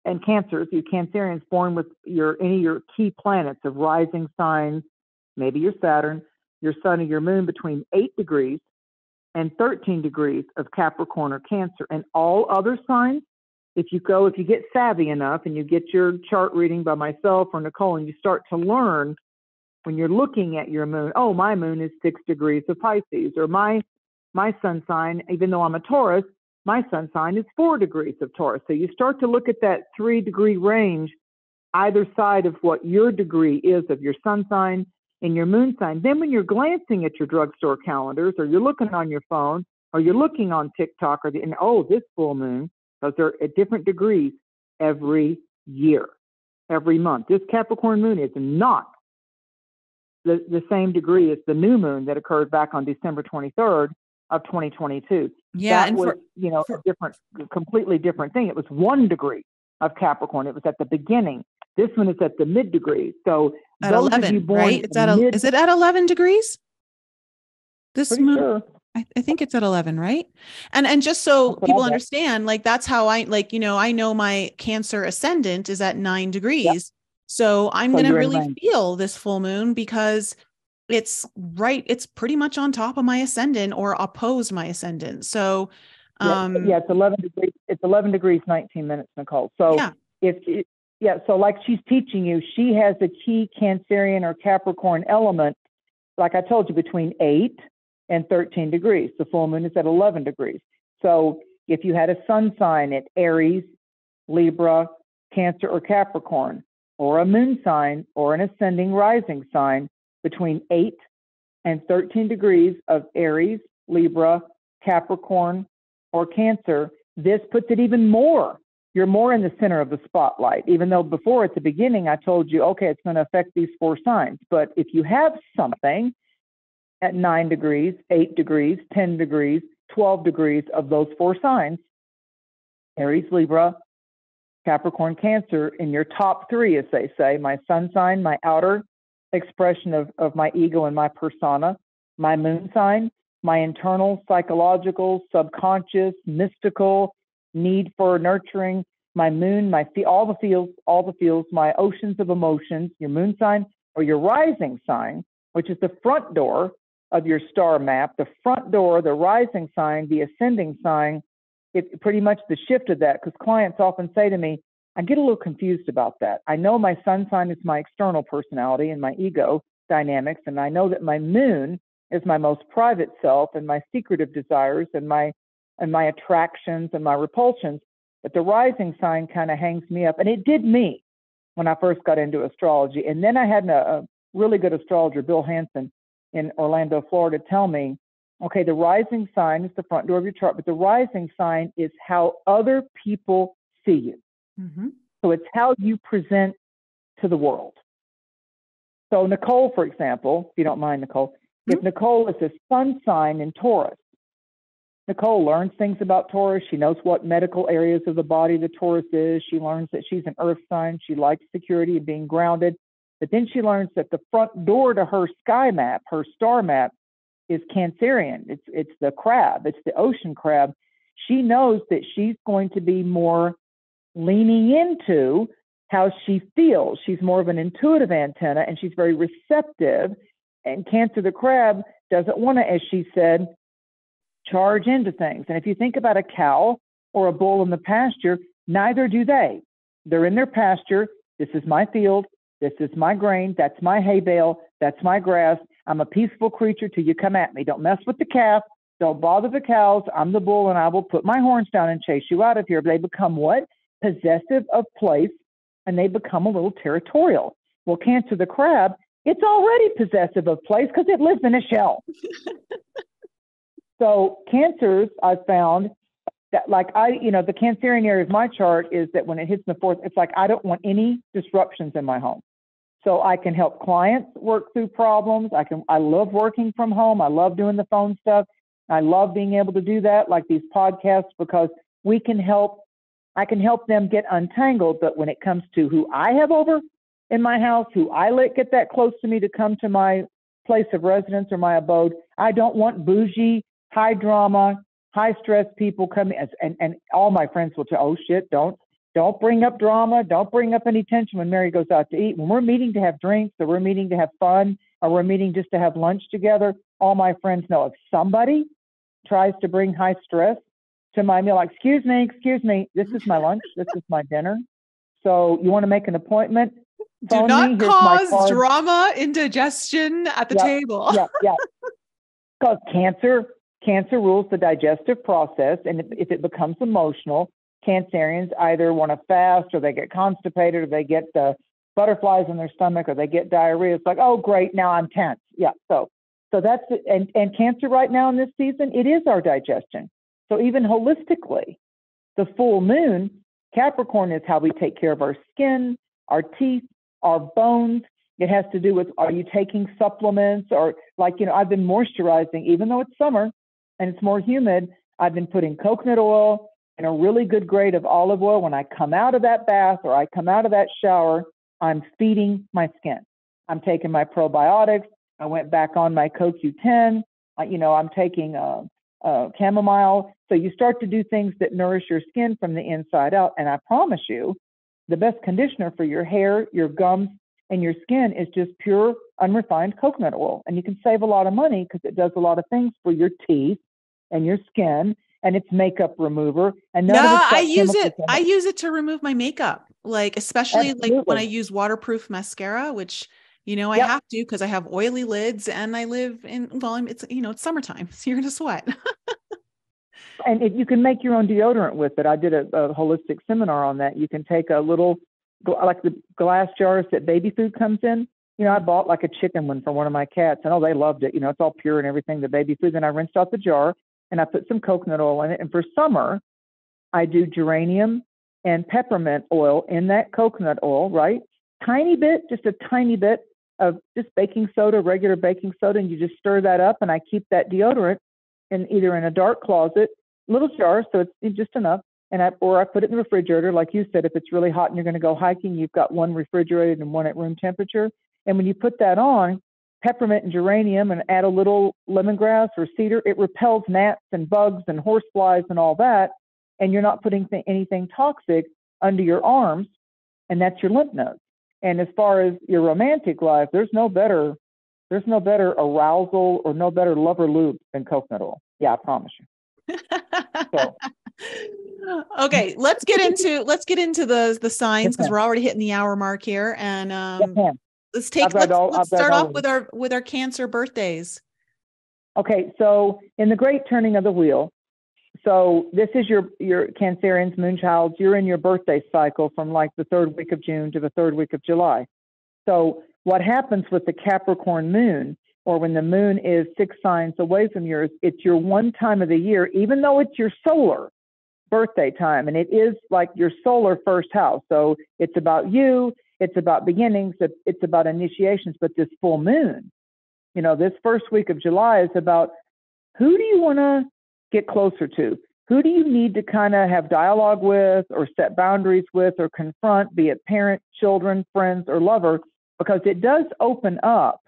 and Cancers, you Cancerians born with any of your key planets of rising signs, maybe your Saturn, your Sun, or your Moon between 8 degrees and 13 degrees of Capricorn or Cancer. And all other signs, if you get savvy enough and you get your chart reading by myself or Nicole, and you start to learn when you're looking at your moon, oh, my moon is 6 degrees of Pisces, or my sun sign, even though I'm a Taurus, my sun sign is 4 degrees of Taurus. So you start to look at that 3-degree range, either side of what your degree is of your sun sign and your moon sign. Then when you're glancing at your drugstore calendars, or you're looking on your phone, or you're looking on TikTok, this full moon, those are at different degrees every year, every month. This Capricorn moon is not the same degree as the new moon that occurred back on December 23rd of 2022. Yeah. That was, a completely different thing. It was 1 degree of Capricorn. It was at the beginning. This one is at the mid degree. So at those 11, of you born right? Is it at 11 degrees? This moon, sure. I think it's at 11, right? And just so people understand, like, that's how I know my Cancer ascendant is at 9 degrees. Yep. So I'm going to really feel this full moon because it's pretty much on top of my ascendant or oppose my ascendant. So, it's 11 degrees. It's 11 degrees, 19 minutes, Nicole. So So like she's teaching you, she has a key Cancerian or Capricorn element, like I told you, between 8 and 13 degrees. The full moon is at 11 degrees. So if you had a sun sign at Aries, Libra, Cancer, or Capricorn, or a moon sign or an ascending rising sign between 8 and 13 degrees of Aries, Libra, Capricorn, or Cancer, this puts it even more. You're more in the center of the spotlight, even though before at the beginning I told you, okay, it's going to affect these 4 signs. But if you have something at 9 degrees, 8 degrees, 10 degrees, 12 degrees of those 4 signs, Aries, Libra, Capricorn, Cancer, in your top 3, as they say, my sun sign, my outer expression of my ego and my persona, my moon sign, my internal, psychological, subconscious, mystical need for nurturing, my moon, all the fields, my oceans of emotions, your moon sign or your rising sign, which is the front door of your star map, the front door, the rising sign, the ascending sign. It's pretty much the shift of that, because clients often say to me, I get a little confused about that. I know my sun sign is my external personality and my ego dynamics, and I know that my moon is my most private self and my secretive desires and my attractions and my repulsions. But the rising sign kind of hangs me up, and it did me when I first got into astrology. And then I had a really good astrologer, Bill Hansen, in Orlando, Florida, tell me, okay, the rising sign is the front door of your chart, but the rising sign is how other people see you. Mm-hmm. So it's how you present to the world. So Nicole, for example, if you don't mind, Nicole, Mm-hmm. if Nicole is a sun sign in Taurus, Nicole learns things about Taurus. She knows what medical areas of the body the Taurus is. She learns that she's an earth sign. She likes security and being grounded. But then she learns that the front door to her sky map, her star map, is Cancerian. It's the crab. It's the ocean crab. She knows that she's going to be more leaning into how she feels. She's more of an intuitive antenna, and she's very receptive. And Cancer the crab doesn't want to, as she said, charge into things. And if you think about a cow or a bull in the pasture, neither do they. They're in their pasture. This is my field. This is my grain. That's my hay bale. That's my grass. I'm a peaceful creature till you come at me. Don't mess with the calf. Don't bother the cows. I'm the bull, and I will put my horns down and chase you out of here. But they become what? Possessive of place, and they become a little territorial. Well, Cancer the crab, it's already possessive of place because it lives in a shell. So Cancers, I've found that, like the Cancerian area of my chart is that when it hits the 4th, it's like I don't want any disruptions in my home. So I can help clients work through problems. I love working from home. I love doing the phone stuff. I love being able to do that, like these podcasts, because I can help them get untangled. But when it comes to who I have over in my house, who I let get that close to me to come to my place of residence or my abode, I don't want bougie, high drama, high stress people coming. And all my friends will say, oh shit, don't bring up drama. Don't bring up any tension when Mary goes out to eat. When we're meeting to have drinks, or we're meeting to have fun, or we're meeting just to have lunch together, all my friends know if somebody tries to bring high stress to my meal, like, excuse me, this is my lunch, this is my dinner. So you want to make an appointment? Do not cause drama, indigestion at the table. Yeah. Because Cancer rules the digestive process, and if it becomes emotional, Cancerians either want to fast, or they get constipated, or they get butterflies in their stomach, or they get diarrhea. It's like, oh, great, now I'm tense. Yeah, so that's it. And Cancer right now in this season, it is our digestion. So even holistically, the full moon, Capricorn, is how we take care of our skin, our teeth, our bones. It has to do with, are you taking supplements? Or I've been moisturizing, even though it's summer and it's more humid, I've been putting coconut oil and a really good grade of olive oil. When I come out of that bath or I come out of that shower, I'm feeding my skin. I'm taking my probiotics. I went back on my CoQ10. I'm taking chamomile. So you start to do things that nourish your skin from the inside out. And I promise you, the best conditioner for your hair, your gums, and your skin is just pure, unrefined coconut oil. And you can save a lot of money because it does a lot of things for your teeth and your skin, and it's makeup remover. And I use it to remove my makeup. Like, especially like when I Absolutely. use waterproof mascara, which, I Yep. have to because I have oily lids and I live in, well, it's, it's summertime, so you're going to sweat. And you can make your own deodorant with it. I did a holistic seminar on that. You can take a little, like the glass jars that baby food comes in. I bought like a chicken one for one of my cats, and they loved it. It's all pure and everything, the baby food. Then I rinsed out the jar and I put some coconut oil in it. And for summer, I do geranium and peppermint oil in that coconut oil, right? Tiny bit, just a tiny bit of just baking soda, regular baking soda, and you just stir that up. And I keep that deodorant either in a dark closet, little jar, so it's just enough. Or I put it in the refrigerator, like you said. If it's really hot and you're going to go hiking, you've got one refrigerated and one at room temperature. And when you put that on, peppermint and geranium, and add a little lemongrass or cedar, it repels gnats and bugs and horseflies and all that. And you're not putting anything toxic under your arms, and that's your lymph nodes. And as far as your romantic life, there's no better arousal or no better lover lube than coconut oil. Yeah, I promise you. So. Okay, let's get into the signs, because we're already hitting the hour mark here, and let's start off with our Cancer birthdays. Okay, so in the great turning of the wheel, so this is your Cancerians, Moonchilds. You're in your birthday cycle from like the third week of June to the third week of July. So what happens with the Capricorn moon, or when the moon is 6 signs away from yours, it's your one time of the year, even though it's your solar birthday time, and it is like your solar first house. So it's about you, it's about beginnings, it's about initiations. But this full moon, this first week of July is about who do you want to get closer to? Who do you need to kind of have dialogue with or set boundaries with or confront, be it parent, children, friends, or lover? Because it does open up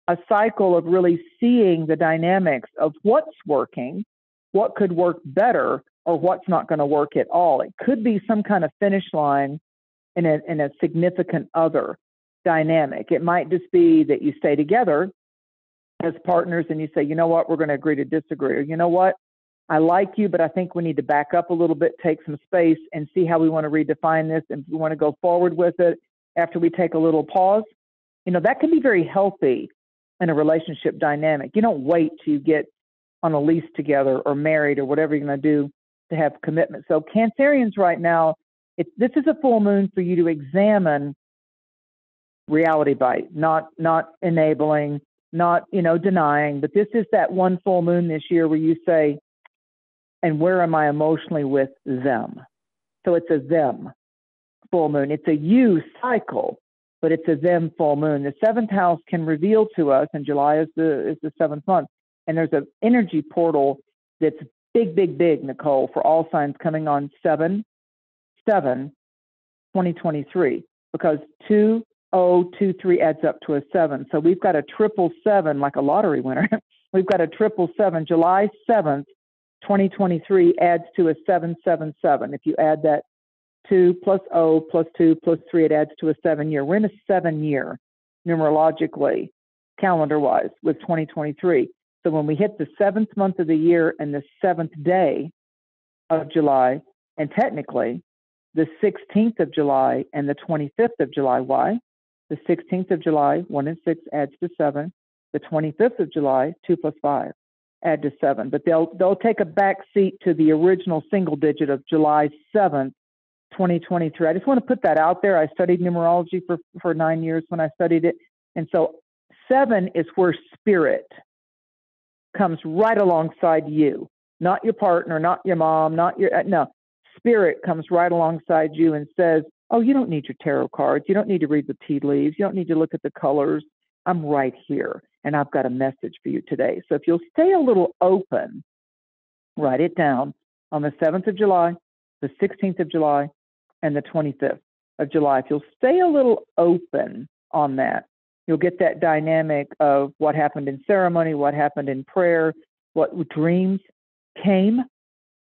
a cycle of really seeing the dynamics of what's working, what could work better, or what's not going to work at all. It could be some kind of finish line in a significant other dynamic. It might just be that you stay together as partners and you say, you know what, we're going to agree to disagree. Or, you know what, I like you, but I think we need to back up a little bit, take some space, and see how we want to redefine this, and if we want to go forward with it after we take a little pause. That can be very healthy in a relationship dynamic. You don't wait till you get on a lease together or married or whatever you're going to do to have commitment. So Cancerians right now, this is a full moon for you to examine reality bite, not enabling, not denying, but this is that one full moon this year where you say, and where am I emotionally with them? So it's a them full moon. It's a you cycle, but it's a them full moon. The 7th house can reveal to us, and July is the 7th month, and there's an energy portal that's big, big, big, Nicole, for all signs coming on 7/7/2023, because 2023 adds up to a 7. So we've got a 777, like a lottery winner. We've got a 777. July 7th, 2023 adds to a 777. If you add that 2 plus 0 plus 2 plus 3, it adds to a 7-year. We're in a 7-year numerologically, calendar-wise, with 2023. So when we hit the 7th month of the year and the 7th day of July, and technically the 16th of July and the 25th of July, why? The 16th of July, 1 and 6 adds to 7. The 25th of July, 2 plus 5 add to 7. But they'll take a back seat to the original single digit of July 7th, 2023. I just want to put that out there. I studied numerology for 9 years when I studied it. And so 7 is where spirit comes right alongside you, not your partner, not your mom, no. Spirit comes right alongside you and says, oh, you don't need your tarot cards. You don't need to read the tea leaves. You don't need to look at the colors. I'm right here, and I've got a message for you today. So if you'll stay a little open, write it down on the 7th of July, the 16th of July, and the 25th of July. If you'll stay a little open on that, you'll get that dynamic of what happened in ceremony, what happened in prayer, what dreams came,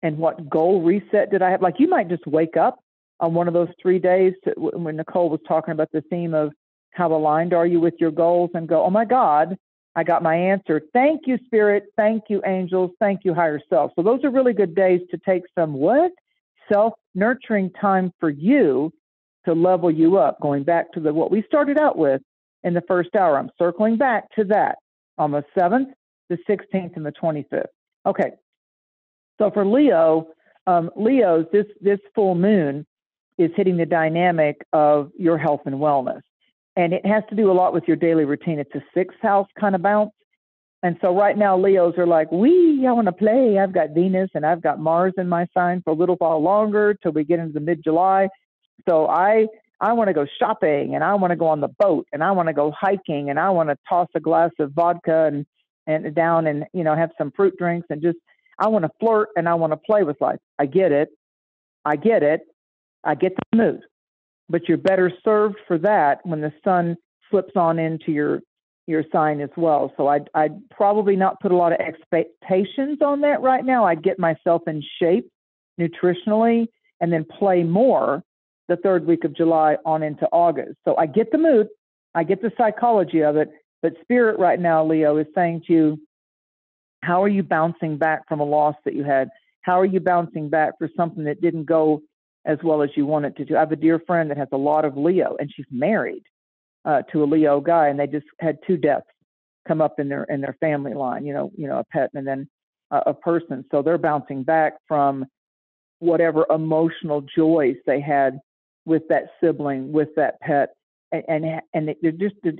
and what goal reset did I have. Like, you might just wake up on one of those 3 days when Nicole was talking about the theme of how aligned are you with your goals, and go, oh my God, I got my answer. Thank you, Spirit. Thank you, angels. Thank you, higher self. So those are really good days to take some self-nurturing time for you to level you up, going back to what we started out with in the first hour. I'm circling back to that on the 7th, the 16th, and the 25th. Okay. So for Leos, this full moon is hitting the dynamic of your health and wellness. And it has to do a lot with your daily routine. It's a 6th house kind of bounce. And so right now, Leos are like, I want to play. I've got Venus and I've got Mars in my sign for a little while longer till we get into the mid-July. So I want to go shopping, and I want to go on the boat, and I want to go hiking, and I want to toss a glass of vodka and down and, have some fruit drinks, and just, I want to flirt and I want to play with life. I get it. I get the mood, but you're better served for that when the sun slips on into your sign as well. So I'd probably not put a lot of expectations on that right now. I'd get myself in shape nutritionally and then play more the 3rd week of July on into August. So I get the mood. I get the psychology of it. But Spirit right now, Leo, is saying to you, how are you bouncing back from a loss that you had? How are you bouncing back for something that didn't go as well as you want it to do? I have a dear friend that has a lot of Leo, and she's married to a Leo guy, and they just had 2 deaths come up in their family line, a pet and then a person. So they're bouncing back from whatever emotional joys they had with that sibling, with that pet. And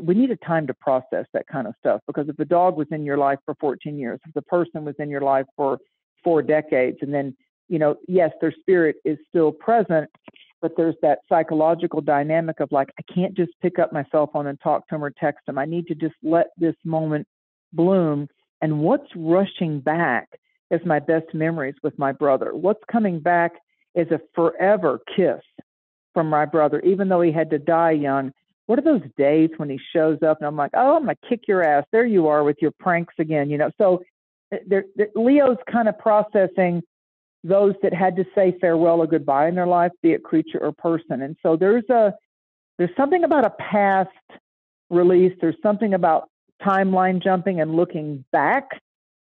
we need a time to process that kind of stuff, because if the dog was in your life for 14 years, if the person was in your life for 4 decades, and then, yes, their spirit is still present, but there's that psychological dynamic of like, I can't just pick up my cell phone and talk to them or text them. I need to just let this moment bloom. And what's rushing back is my best memories with my brother. What's coming back is a forever kiss from my brother, even though he had to die young. What are those days when he shows up and I'm like, oh, I'm going to kick your ass. There you are with your pranks again, So Leo's kind of processing those that had to say farewell or goodbye in their life, be it creature or person. And so there's something about a past release. There's something about timeline jumping and looking back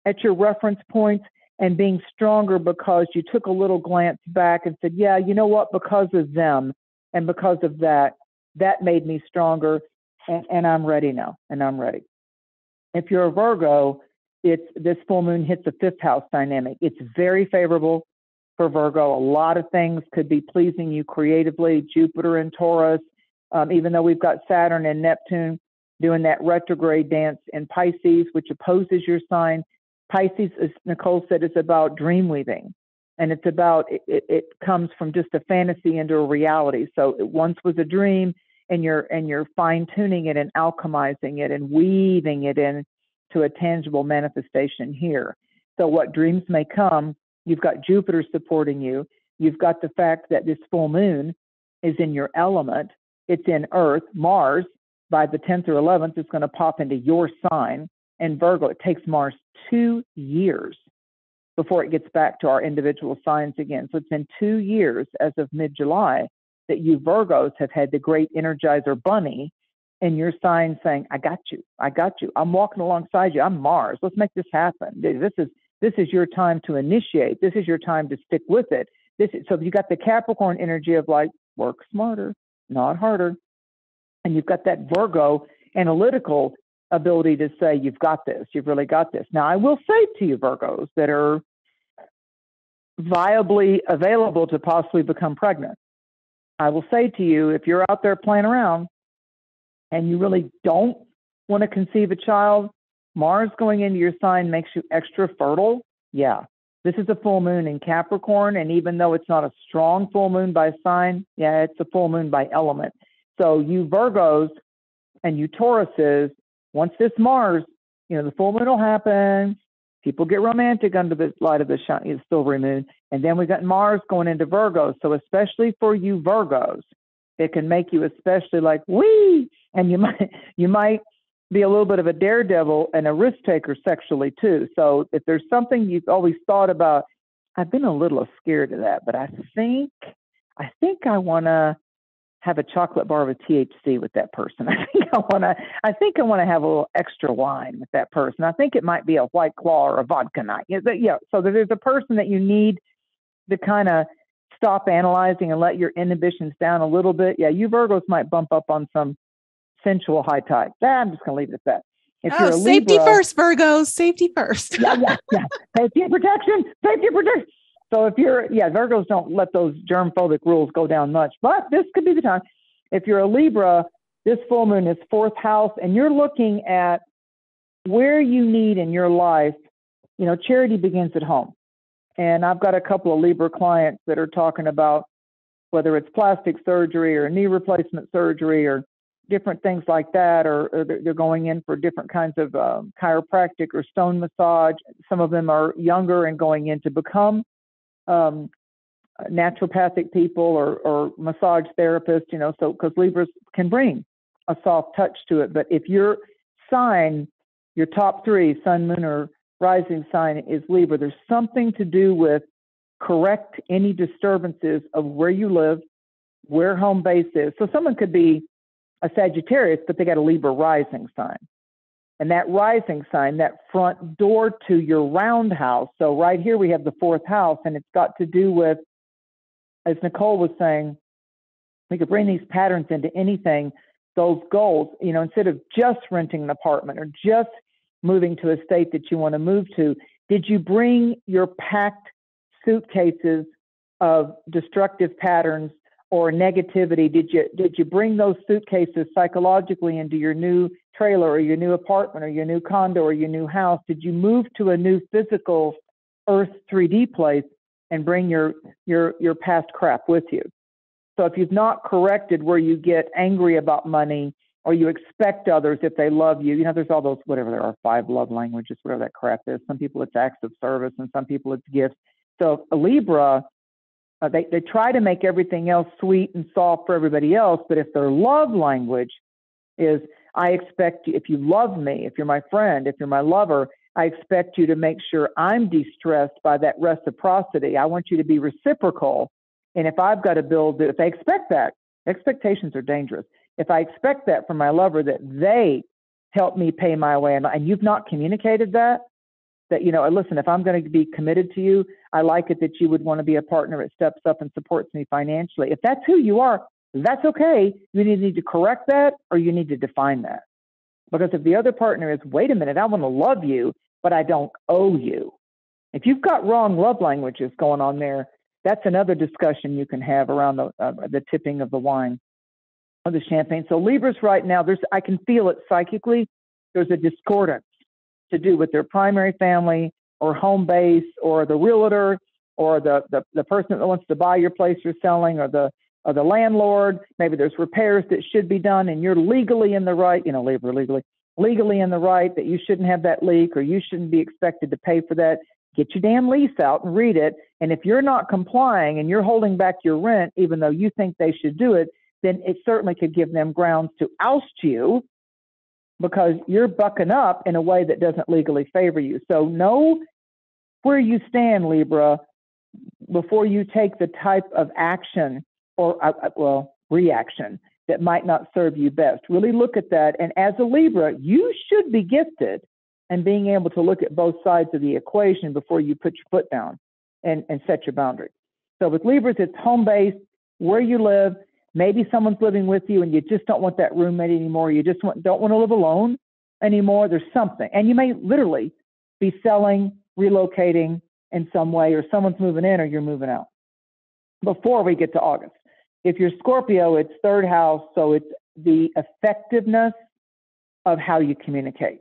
at your reference points and being stronger because you took a little glance back and said, yeah, you know what, because of them and because of that made me stronger, and I'm ready now, and I'm ready. If you're a Virgo, this full moon hits the 5th house dynamic. It's very favorable for Virgo. A lot of things could be pleasing you creatively. Jupiter and Taurus, even though we've got Saturn and Neptune doing that retrograde dance in Pisces, which opposes your sign. Pisces, as Nicole said, is about dream weaving. And it's about, it comes from just a fantasy into a reality. So it once was a dream, and you're fine tuning it and alchemizing it and weaving it in to a tangible manifestation here. So what dreams may come, you've got Jupiter supporting you. You've got the fact that this full moon is in your element. It's in Earth. Mars, by the 10th or 11th, is going to pop into your sign. And Virgo, it takes Mars 2 years before it gets back to our individual signs again. So it's been 2 years as of mid-July that you Virgos have had the great Energizer Bunny in your sign saying, I got you. I'm walking alongside you. I'm Mars. Let's make this happen. This is your time to initiate. This is your time to stick with it. So you got the Capricorn energy of like, work smarter, not harder. And you've got that Virgo analytical ability to say, you've got this. You've really got this. Now, I will say to you, Virgos, that are viably available to possibly become pregnant, I will say to you, if you're out there playing around and you really don't want to conceive a child, Mars going into your sign makes you extra fertile. Yeah, this is a full moon in Capricorn. And even though it's not a strong full moon by sign, yeah, it's a full moon by element. So you Virgos and you Tauruses, once this Mars, the full moon will happen. People get romantic under the light of the silvery moon. And then we got Mars going into Virgos. So especially for you Virgos, it can make you especially like, wee. And you might be a little bit of a daredevil and a risk taker sexually too. So if there's something you've always thought about, I've been a little scared of that, but I think I want to have a chocolate bar with THC with that person. I think I want to have a little extra wine with that person. I think it might be a White Claw or a vodka night. Yeah. So there's a person that you need to kind of stop analyzing and let your inhibitions down a little bit, yeah, you Virgos might bump up on some sensual high tide. I'm just going to leave it at that. If you're a safety Libra, first, Virgos, safety first. yeah. Safety and protection. So if you're, Virgos don't let those germ-phobic rules go down much, but this could be the time. If you're a Libra, this full moon is 4th house, and you're looking at where you need in your life. Charity begins at home. And I've got a couple of Libra clients that are talking about whether it's plastic surgery or knee replacement surgery or different things like that, or they're going in for different kinds of chiropractic or stone massage. Some of them are younger and going in to become naturopathic people or massage therapists, so because Libras can bring a soft touch to it. But if your sign, your top 3, sun, moon, or rising sign is Libra, there's something to do with correct any disturbances of where you live, where home base is. So someone could be a Sagittarius, but they got a Libra rising sign. And that rising sign, that front door to your roundhouse. So right here we have the 4th house, and it's got to do with, as Nicole was saying, we could bring these patterns into anything, those goals, instead of just renting an apartment or just moving to a state that you want to move to. Did you bring your packed suitcases of destructive patterns or negativity? Did you bring those suitcases psychologically into your new trailer or your new apartment or your new condo or your new house? Did you move to a new physical Earth 3D place and bring your past crap with you? So if you've not corrected where you get angry about money or you expect others if they love you, there's all those, whatever there are, 5 love languages, whatever that crap is. Some people it's acts of service and some people it's gifts. So a Libra, they try to make everything else sweet and soft for everybody else, but if their love language is, I expect you, if you love me, if you're my friend, if you're my lover, I expect you to make sure I'm de-stressed by that reciprocity. I want you to be reciprocal. And if I've got to build it, if they expect that, expectations are dangerous. If I expect that from my lover, that they help me pay my way, and you've not communicated that, listen, if I'm going to be committed to you, I like it that you would want to be a partner that steps up and supports me financially. If that's who you are, that's okay. You need to correct that, or you need to define that. Because if the other partner is, wait a minute, I want to love you, but I don't owe you. If you've got wrong love languages going on there, that's another discussion you can have around the tipping of the wine or the champagne. So Libras right now, I can feel it psychically. There's a discordance to do with their primary family or home base or the realtor or the person that wants to buy your place you're selling or the landlord. Maybe there's repairs that should be done and you're legally in the right, Libra legally in the right that you shouldn't have that leak or you shouldn't be expected to pay for that. Get your damn lease out and read it. And if you're not complying and you're holding back your rent, even though you think they should do it, then it certainly could give them grounds to oust you because you're bucking up in a way that doesn't legally favor you. So know where you stand, Libra, before you take the type of action or, reaction that might not serve you best. Really look at that. And as a Libra, you should be gifted and being able to look at both sides of the equation before you put your foot down and set your boundaries. So with Libras, it's home base, where you live. Maybe someone's living with you and you just don't want that roommate anymore. You just don't want to live alone anymore. There's something. And you may literally be selling, relocating in some way, or someone's moving in or you're moving out before we get to August. If you're Scorpio, it's 3rd house. So it's the effectiveness of how you communicate.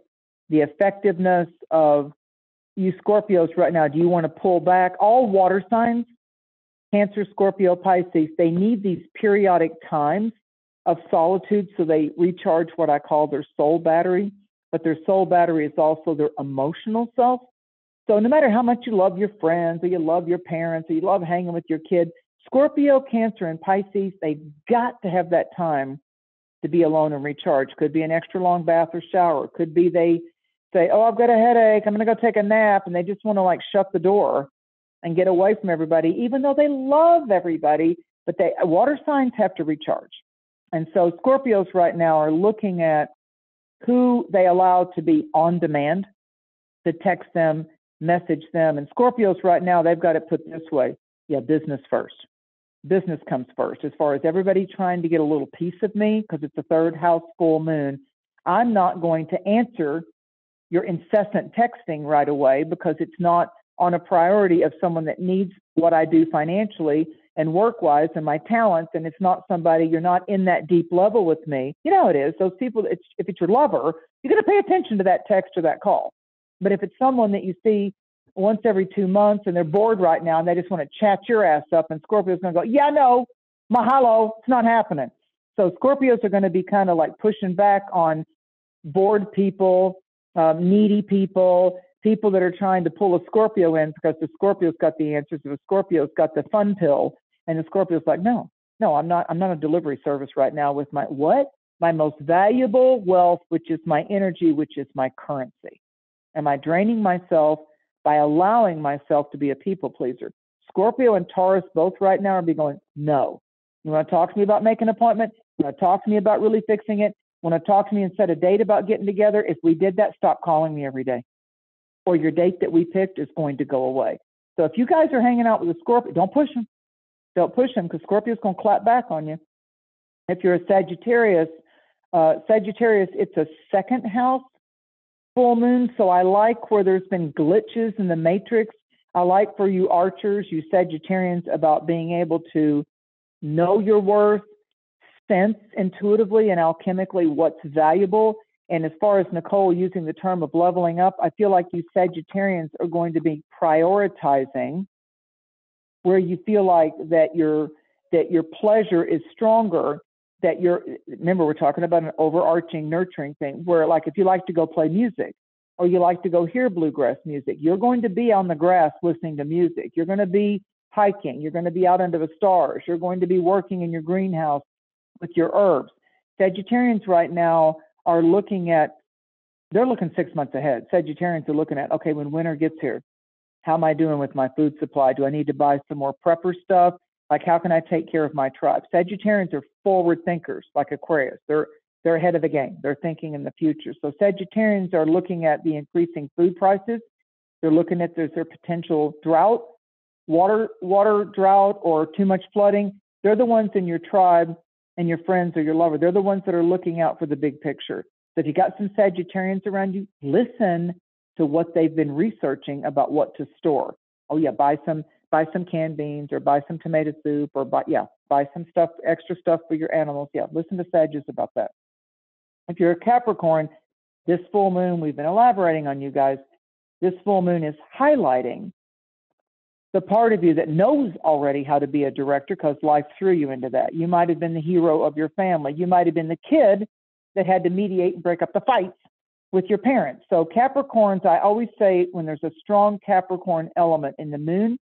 The effectiveness of you Scorpios right now. Do you want to pull back? All water signs, Cancer, Scorpio, Pisces, they need these periodic times of solitude so they recharge what I call their soul battery. But their soul battery is also their emotional self. So no matter how much you love your friends or you love your parents or you love hanging with your kids, Scorpio, Cancer, and Pisces, they've got to have that time to be alone and recharge. Could be an extra long bath or shower. Could be they say, oh, I've got a headache, I'm going to go take a nap, and they just want to shut the door and get away from everybody, even though they love everybody, but water signs have to recharge. And so Scorpios right now are looking at who they allow to be on demand, to text them, message them. And Scorpios right now, they've got it put this way, business first. business comes first. As far as everybody trying to get a little piece of me, because it's the third house full moon, I'm not going to answer your incessant texting right away because it's not on a priority of someone that needs what I do financially and work-wise and my talents, and it's not somebody, you're not in that deep level with me. You know how it is. Those people, if it's your lover, you're going to pay attention to that text or that call. But if it's someone that you see once every 2 months and they're bored right now and they just want to chat your ass up, and Scorpio's going to go, yeah, no, mahalo, it's not happening. So Scorpios are going to be kind of like pushing back on bored people, needy people, people that are trying to pull a Scorpio in because the Scorpio's got the answers, the Scorpio's got the fun pill, and the Scorpio's like, no, I'm not a delivery service right now with my what? My most valuable wealth, which is my energy, which is my currency. Am I draining myself by allowing myself to be a people pleaser? Scorpio and Taurus both right now are be going, no. You want to talk to me about making an appointment? You want to talk to me about really fixing it? You want to talk to me and set a date about getting together? If we did that, stop calling me every day. Or your date that we picked is going to go away. So if you guys are hanging out with a Scorpio, don't push them. Don't push them because Scorpio's going to clap back on you. If you're a Sagittarius, it's a second house full moon. So I like where there's been glitches in the matrix. I like for you archers, you Sagittarians, about being able to know your worth, sense intuitively and alchemically what's valuable. And as far as Nicole using the term of leveling up, I feel like you Sagittarians are going to be prioritizing where you feel like that your pleasure is stronger, that remember we're talking about an overarching nurturing thing where, like, if you like to go play music or you like to go hear bluegrass music, you're going to be on the grass listening to music. You're going to be hiking. You're going to be out under the stars. You're going to be working in your greenhouse with your herbs. Sagittarians right now are they're looking 6 months ahead. Sagittarians are looking at, okay, when winter gets here, how am I doing with my food supply? Do I need to buy some more prepper stuff? Like, how can I take care of my tribe? Sagittarians are forward thinkers, like Aquarius. They're ahead of the game. They're thinking in the future. So Sagittarians are looking at the increasing food prices. They're looking at their potential drought, water drought, or too much flooding. They're the ones in your tribe and your friends or your lover. They're the ones that are looking out for the big picture. So if you got some Sagittarians around you, listen to what they've been researching about what to store. Oh yeah, buy some canned beans, or buy some tomato soup, or buy some stuff, extra stuff for your animals. Yeah, listen to Sagittarius about that. If you're a Capricorn, this full moon, we've been elaborating on, you guys, this full moon is highlighting the part of you that knows already how to be a director because life threw you into that. You might have been the hero of your family. You might have been the kid that had to mediate and break up the fights with your parents. So Capricorns, I always say, when there's a strong Capricorn element in the moon,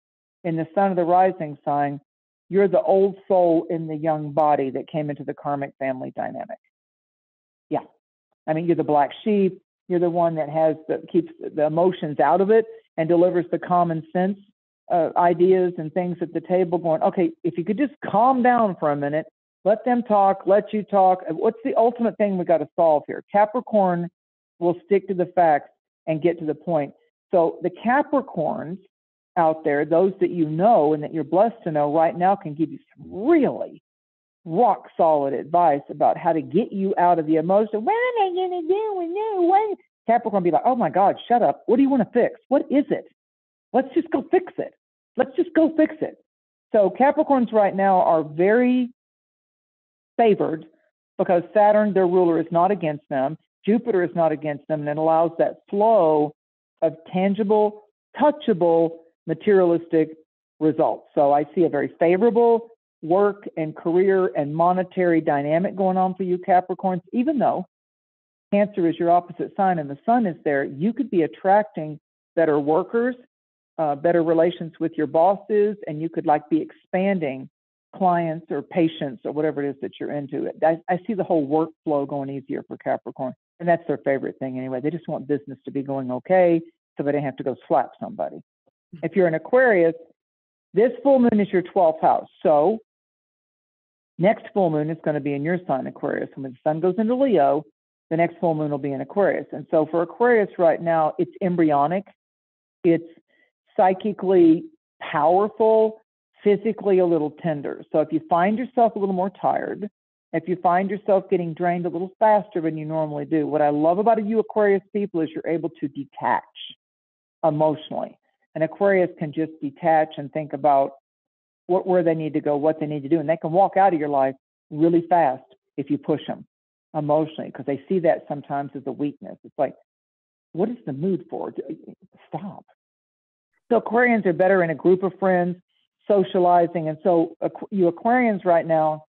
in the sun of the rising sign, you're the old soul in the young body that came into the karmic family dynamic. Yeah. I mean, you're the black sheep. You're the one that keeps the emotions out of it and delivers the common sense ideas and things at the table, going, okay, if you could just calm down for a minute, let them talk, let you talk. What's the ultimate thing we got to solve here? Capricorn will stick to the facts and get to the point. So the Capricorns out there, those that you know and that you're blessed to know right now, can give you some really rock solid advice about how to get you out of the emotion. What am I going to do with no one? Capricorn be like, oh my God, shut up. What do you want to fix? What is it? Let's just go fix it. Let's just go fix it. So Capricorns right now are very favored because Saturn, their ruler, is not against them. Jupiter is not against them, and it allows that flow of tangible, touchable, materialistic results. So I see a very favorable work and career and monetary dynamic going on for you Capricorns. Even though Cancer is your opposite sign and the sun is there, you could be attracting better workers, better relations with your bosses, and you could be expanding clients or patients or whatever it is that you're into. I see the whole workflow going easier for Capricorn, and that's their favorite thing anyway. They just want business to be going okay so they don't have to go slap somebody. If you're an Aquarius, this full moon is your 12th house. So next full moon is going to be in your sign, Aquarius. And when the sun goes into Leo, the next full moon will be in Aquarius. And so for Aquarius right now, it's embryonic. It's psychically powerful, physically a little tender. So if you find yourself a little more tired, if you find yourself getting drained a little faster than you normally do, what I love about you Aquarius people is you're able to detach emotionally. And Aquarius can just detach and think about where they need to go, what they need to do. And they can walk out of your life really fast if you push them emotionally, because they see that sometimes as a weakness. It's like, what is the mood for? Stop. So Aquarians are better in a group of friends, socializing. And so you Aquarians right now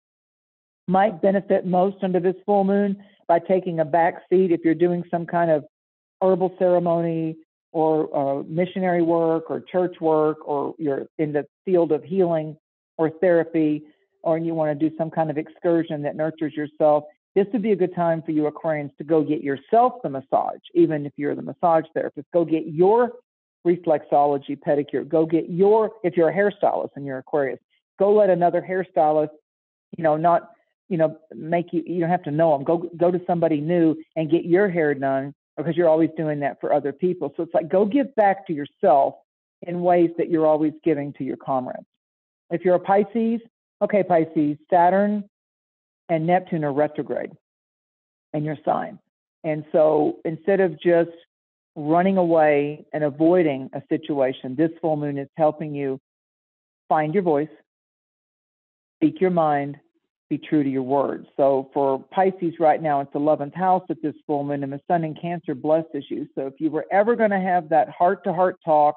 might benefit most under this full moon by taking a back seat if you're doing some kind of herbal ceremony or missionary work or church work, or you're in the field of healing or therapy, or you want to do some kind of excursion that nurtures yourself. This would be a good time for you Aquarians to go get yourself the massage. Even if you're the massage therapist, go get your reflexology pedicure. Go get your, if you're a hairstylist and you're Aquarius, go let another hairstylist, not, make you don't have to know them. Go to somebody new and get your hair done, because you're always doing that for other people. So it's like, go give back to yourself in ways that you're always giving to your comrades. If you're a Pisces, okay, Pisces, Saturn and Neptune are retrograde in your sign. And so instead of just running away and avoiding a situation, this full moon is helping you find your voice, speak your mind, be true to your words. So for Pisces right now, it's 11th house at this full moon, and the sun in Cancer blesses you. So if you were ever going to have that heart-to-heart talk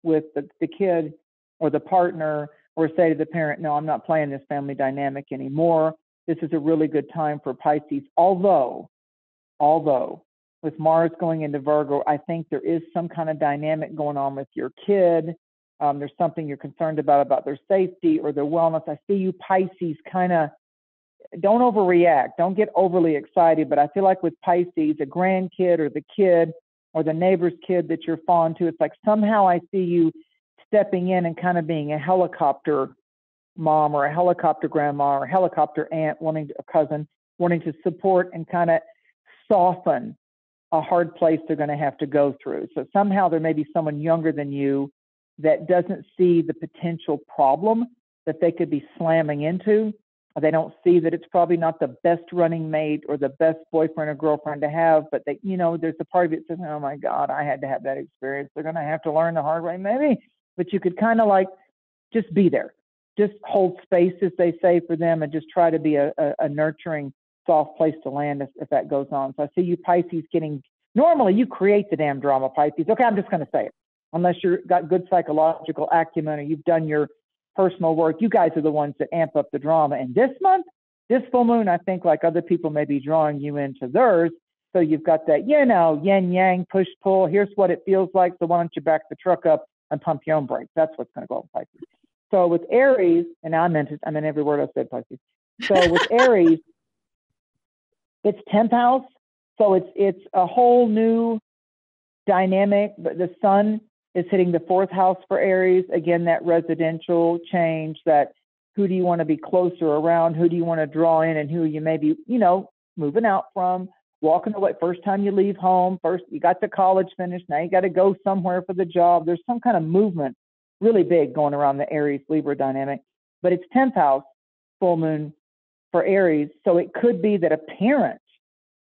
with the kid or the partner, or say to the parent, no, I'm not playing this family dynamic anymore, this is a really good time for Pisces. Although with Mars going into Virgo, I think there is some kind of dynamic going on with your kid. There's something you're concerned about their safety or their wellness. I see you Pisces kind of, don't overreact. Don't get overly excited. But I feel like with Pisces, a grandkid or the kid or the neighbor's kid that you're fond to, it's like somehow I see you stepping in and kind of being a helicopter mom or a helicopter grandma or a helicopter aunt, a cousin, wanting to support and kind of soften a hard place they're going to have to go through. So somehow there may be someone younger than you that doesn't see the potential problem that they could be slamming into. They don't see that it's probably not the best running mate or the best boyfriend or girlfriend to have, but they, there's a part of it that says, oh my God, I had to have that experience. They're going to have to learn the hard way, maybe. But you could kind of like just be there, just hold space, as they say, for them, and just try to be a nurturing, soft place to land if that goes on. So I see you Pisces normally you create the damn drama, Pisces. Okay, I'm just going to say it. Unless you've got good psychological acumen or you've done your personal work, you guys are the ones that amp up the drama. And this month, this full moon, I think like other people may be drawing you into theirs. So you've got that, yin yang, push pull. Here's what it feels like. So why don't you back the truck up and pump your own brakes? That's what's going to go with Pisces. So with Aries, and I meant it, I meant every word I said, Pisces. So with Aries, it's 10th house. So it's a whole new dynamic. But the sun is hitting the 4th house for Aries. Again, that residential change, that who do you want to be closer around? Who do you want to draw in, and who you may be, moving out from, walking away. First time you leave home, first you got the college finished. Now you got to go somewhere for the job. There's some kind of movement really big going around the Aries Libra dynamic, but it's 10th house full moon for Aries. So it could be that a parent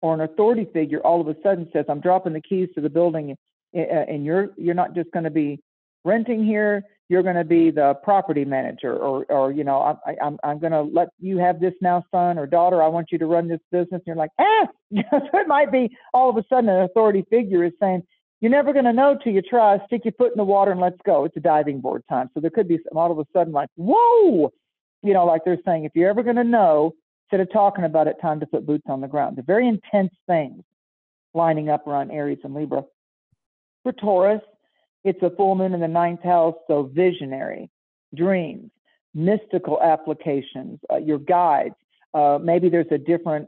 or an authority figure all of a sudden says, I'm dropping the keys to the building, and you're not just going to be renting here, you're going to be the property manager, or I'm going to let you have this now, son or daughter, I want you to run this business. And you're like, so it might be all of a sudden an authority figure is saying, you're never going to know till you try, stick your foot in the water and let's go. It's a diving board time. So there could be some all of a sudden like, whoa, like they're saying, if you're ever going to know, instead of talking about it, time to put boots on the ground. They're very intense things lining up around Aries and Libra. For Taurus, it's a full moon in the 9th house, so visionary, dreams, mystical applications, your guides. Maybe there's a different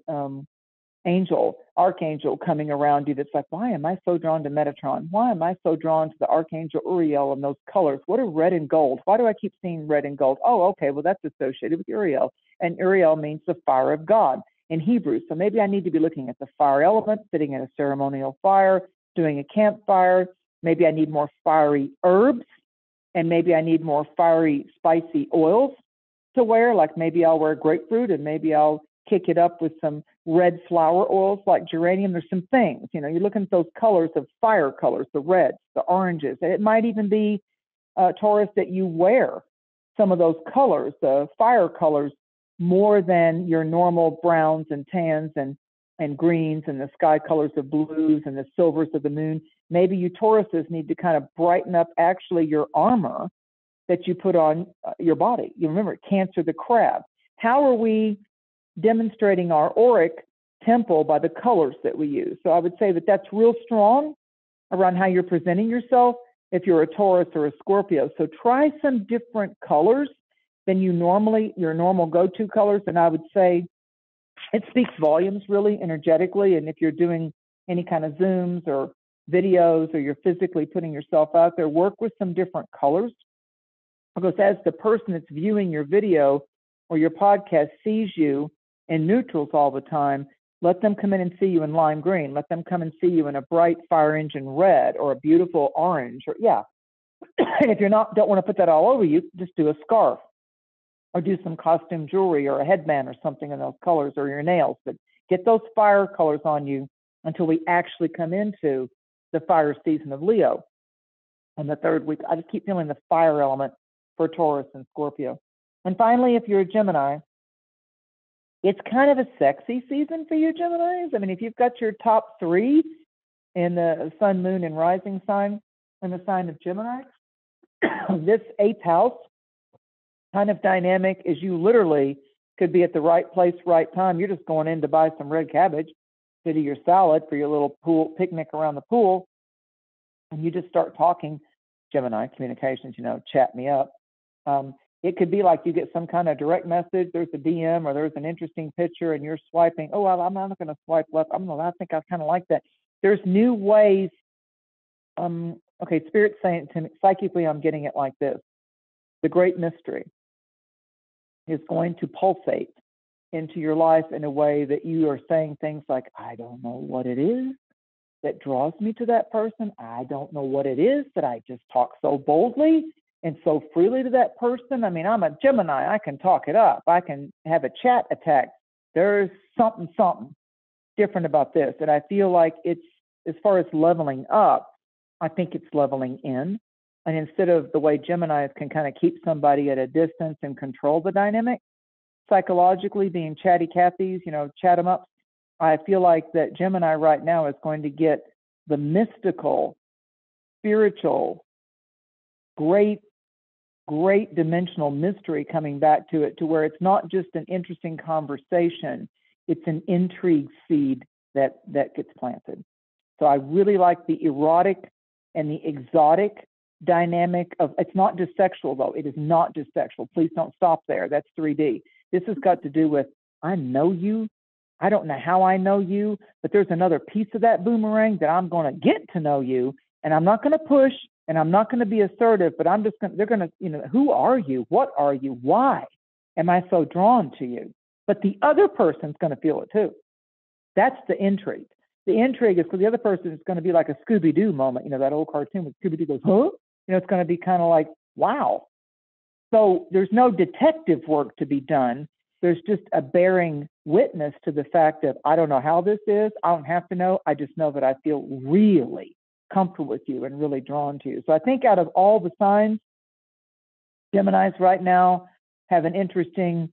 archangel coming around you that's like, why am I so drawn to Metatron? Why am I so drawn to the Archangel Uriel and those colors? What are red and gold? Why do I keep seeing red and gold? Oh, okay, well, that's associated with Uriel. And Uriel means the fire of God in Hebrew. So maybe I need to be looking at the fire element, sitting at a ceremonial fire, doing a campfire. Maybe I need more fiery herbs and maybe I need more fiery, spicy oils to wear. Like maybe I'll wear grapefruit, and maybe I'll kick it up with some red flower oils like geranium. There's some things, you know, you're looking at those colors of fire colors, the reds, the oranges. And it might even be Taurus, that you wear some of those colors, the fire colors, more than your normal browns and tans and greens and the sky colors of blues and the silvers of the moon. Maybe you Tauruses need to kind of brighten up actually your armor that you put on your body. You remember Cancer, the crab. How are we demonstrating our auric temple? By the colors that we use. So I would say that that's real strong around how you're presenting yourself if you're a Taurus or a Scorpio. So try some different colors than your normal go-to colors. And I would say it speaks volumes really energetically. And if you're doing any kind of Zooms or videos, or you're physically putting yourself out there, work with some different colors. Because as the person that's viewing your video or your podcast sees you in neutrals all the time, let them come in and see you in lime green. Let them come and see you in a bright fire engine red or a beautiful orange. Or and if don't want to put that all over you, just do a scarf or do some costume jewelry or a headband or something in those colors, or your nails. But get those fire colors on you until we actually come into the fire season of Leo. And the third week, I just keep feeling the fire element for Taurus and Scorpio. And finally, if you're a Gemini, it's kind of a sexy season for you Geminis. I mean, if you've got your top three in the sun, moon, and rising sign in the sign of Gemini, this 8th house kind of dynamic is you literally could be at the right place, right time. You're just going in to buy some red cabbage to do your salad for your little pool picnic around the pool. And you just start talking. Gemini communications, chat me up. It could be like you get some kind of direct message, there's a DM, or there's an interesting picture, and you're swiping. Oh, well, I'm not going to swipe left. I think I kind of like that. There's new ways. Okay, Spirit's saying to me, psychically, I'm getting it like this. The great mystery is going to pulsate into your life in a way that you are saying things like, I don't know what it is that draws me to that person. I don't know what it is that I just talk so boldly and so freely to that person. I mean, I'm a Gemini. I can talk it up. I can have a chat attack. There's something different about this. And I feel like it's, as far as leveling up, I think it's leveling in. And instead of the way Geminis can kind of keep somebody at a distance and control the dynamic, psychologically being chatty Cathys, chat them up, I feel like that Gemini right now is going to get the mystical, spiritual, great dimensional mystery coming back to it, to where it's not just an interesting conversation, it's an intrigue seed that gets planted. So I really like the erotic and the exotic dynamic of, it's not just sexual though. It is not just sexual. Please don't stop there. That's 3D. This has got to do with, I know you. I don't know how I know you, but there's another piece of that boomerang that I'm going to get to know you, and I'm not going to push, and I'm not going to be assertive, but I'm just going to, they're going to, who are you? What are you? Why am I so drawn to you? But the other person's going to feel it too. That's the intrigue. The intrigue is for the other person, it's going to be like a Scooby-Doo moment, that old cartoon with Scooby-Doo goes, huh? It's going to be kind of like, wow. So there's no detective work to be done. There's just a bearing witness to the fact that I don't know how this is. I don't have to know. I just know that I feel really comfortable with you and really drawn to you. So I think out of all the signs, Geminis right now have an interesting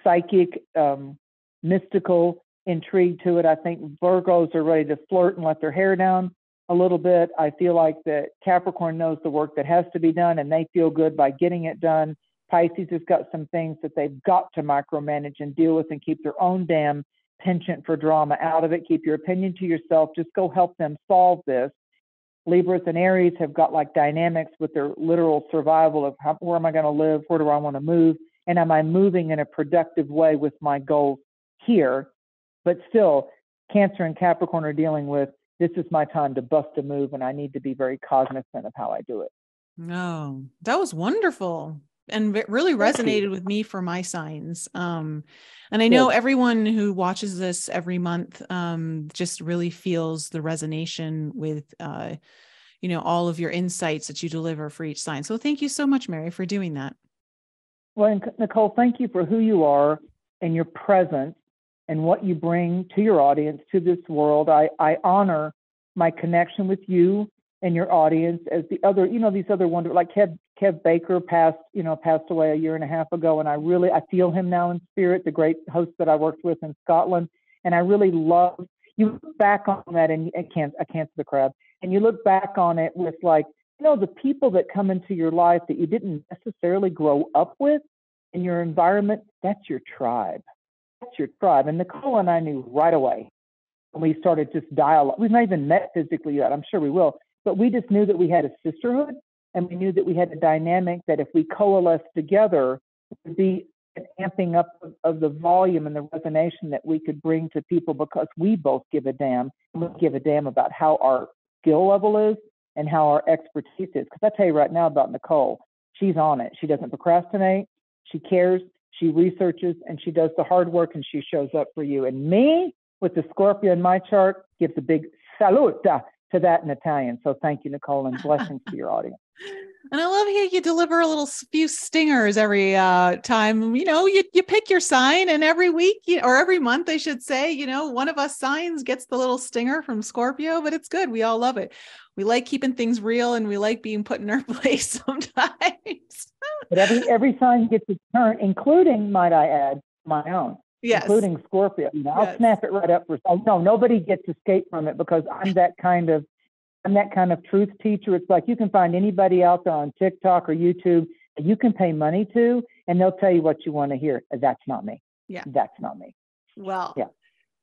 psychic, mystical intrigue to it. I think Virgos are ready to flirt and let their hair down a little bit. I feel like that Capricorn knows the work that has to be done, and they feel good by getting it done. Pisces has got some things that they've got to micromanage and deal with and keep their own damn penchant for drama out of it. Keep your opinion to yourself. Just go help them solve this. Libras and Aries have got like dynamics with their literal survival of where am I going to live? Where do I want to move? And am I moving in a productive way with my goals here? But still, Cancer and Capricorn are dealing with, this is my time to bust a move, and I need to be very cognizant of how I do it. Oh, that was wonderful. And it really resonated with me for my signs. And I know everyone who watches this every month just really feels the resonation with, all of your insights that you deliver for each sign. So thank you so much, Mary, for doing that. Well, and Nicole, thank you for who you are and your presence and what you bring to your audience, to this world. I honor my connection with you and your audience as the other, these other wonderful, like Kev Baker passed away a year and a half ago. And I feel him now in spirit, the great host that I worked with in Scotland. And I really love, you look back on that and I can't see the crab. And you look back on it with the people that come into your life that you didn't necessarily grow up with in your environment, that's your tribe. That's your tribe. And Nicole and I knew right away when we started just dialogue. We've not even met physically yet. I'm sure we will. But we just knew that we had a sisterhood, and we knew that we had a dynamic that if we coalesced together, it would be an amping up of the volume and the resonation that we could bring to people, because we both give a damn. And we give a damn about how our skill level is and how our expertise is. Because I tell you right now about Nicole, she's on it. She doesn't procrastinate. She cares. She researches, and she does the hard work, and she shows up for you. And me, with the Scorpio in my chart, gives a big salute to that in Italian. So thank you, Nicole, and blessings to your audience. And I love how you deliver a little few stingers every time. You pick your sign, and every week or every month, I should say, one of us signs gets the little stinger from Scorpio, but it's good. We all love it. We like keeping things real, and we like being put in our place sometimes. But every sign gets its turn, including, might I add, my own. Yes. Including Scorpio. I'll snap it right up for. No, nobody gets escape from it, because I'm that kind of truth teacher. It's like you can find anybody out there on TikTok or YouTube that you can pay money to, and they'll tell you what you want to hear. That's not me. Yeah, that's not me. Well, yeah.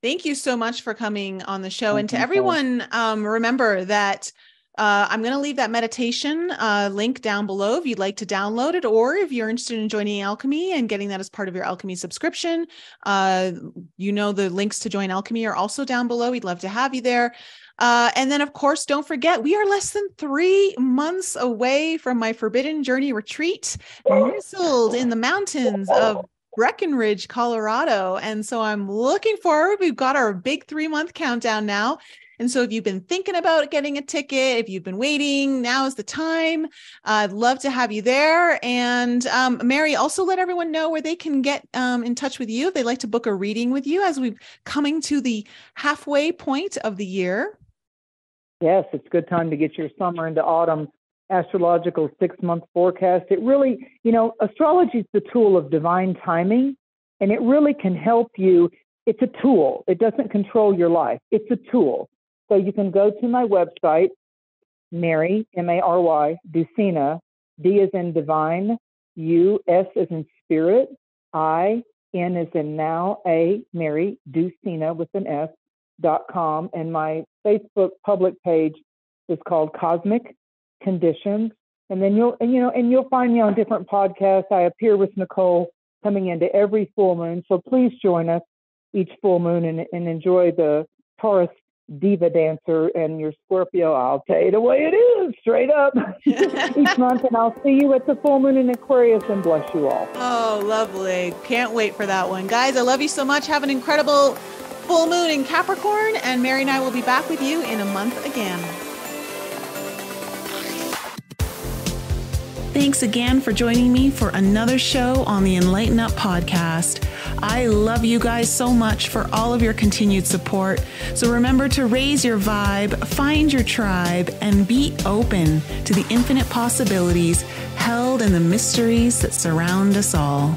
Thank you so much for coming on the show. And to everyone, remember that I'm going to leave that meditation link down below if you'd like to download it, or if you're interested in joining Alchemy and getting that as part of your Alchemy subscription. The links to join Alchemy are also down below. We'd love to have you there. And then, of course, don't forget, we are less than 3 months away from my Forbidden Journey retreat, nestled in the mountains of Breckenridge, Colorado. And so I'm looking forward. We've got our big 3-month countdown now. And so if you've been thinking about getting a ticket, if you've been waiting, now is the time. I'd love to have you there. And Mary, also let everyone know where they can get in touch with you if they'd like to book a reading with you, as we're coming to the halfway point of the year. Yes, it's a good time to get your summer into autumn astrological 6-month forecast. It really, astrology is the tool of divine timing, and it really can help you. It's a tool. It doesn't control your life. It's a tool. So you can go to my website, Mary, M-A-R-Y, Dusina, D as in divine, U, S as in spirit, I, N as in now, A, Mary, Dusina with an S.com. And my Facebook public page is called Cosmic Conditions. And then you'll find me on different podcasts. I appear with Nicole coming into every full moon. So please join us each full moon and enjoy the Taurus diva dancer and your Scorpio. I'll tell you the way it is, straight up, each month. And I'll see you at the full moon in Aquarius, and bless you all. Oh, lovely. Can't wait for that one. Guys, I love you so much. Have an incredible full moon in Capricorn, and Mary and I will be back with you in a month again. Thanks again for joining me for another show on the Enlighten Up podcast. I love you guys so much for all of your continued support. So remember to raise your vibe, find your tribe, and be open to the infinite possibilities held in the mysteries that surround us all.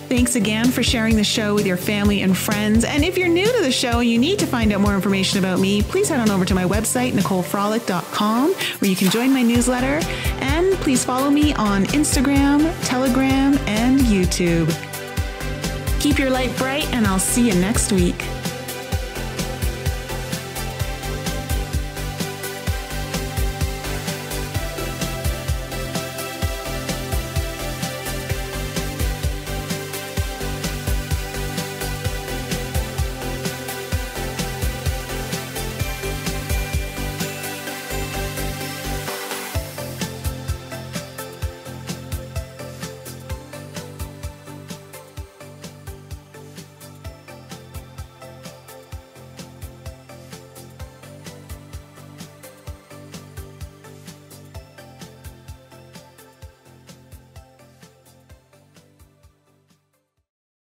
Thanks again for sharing the show with your family and friends. And if you're new to the show and you need to find out more information about me, please head on over to my website, NicoleFrolick.com, where you can join my newsletter. And please follow me on Instagram, Telegram, and YouTube. Keep your light bright, and I'll see you next week.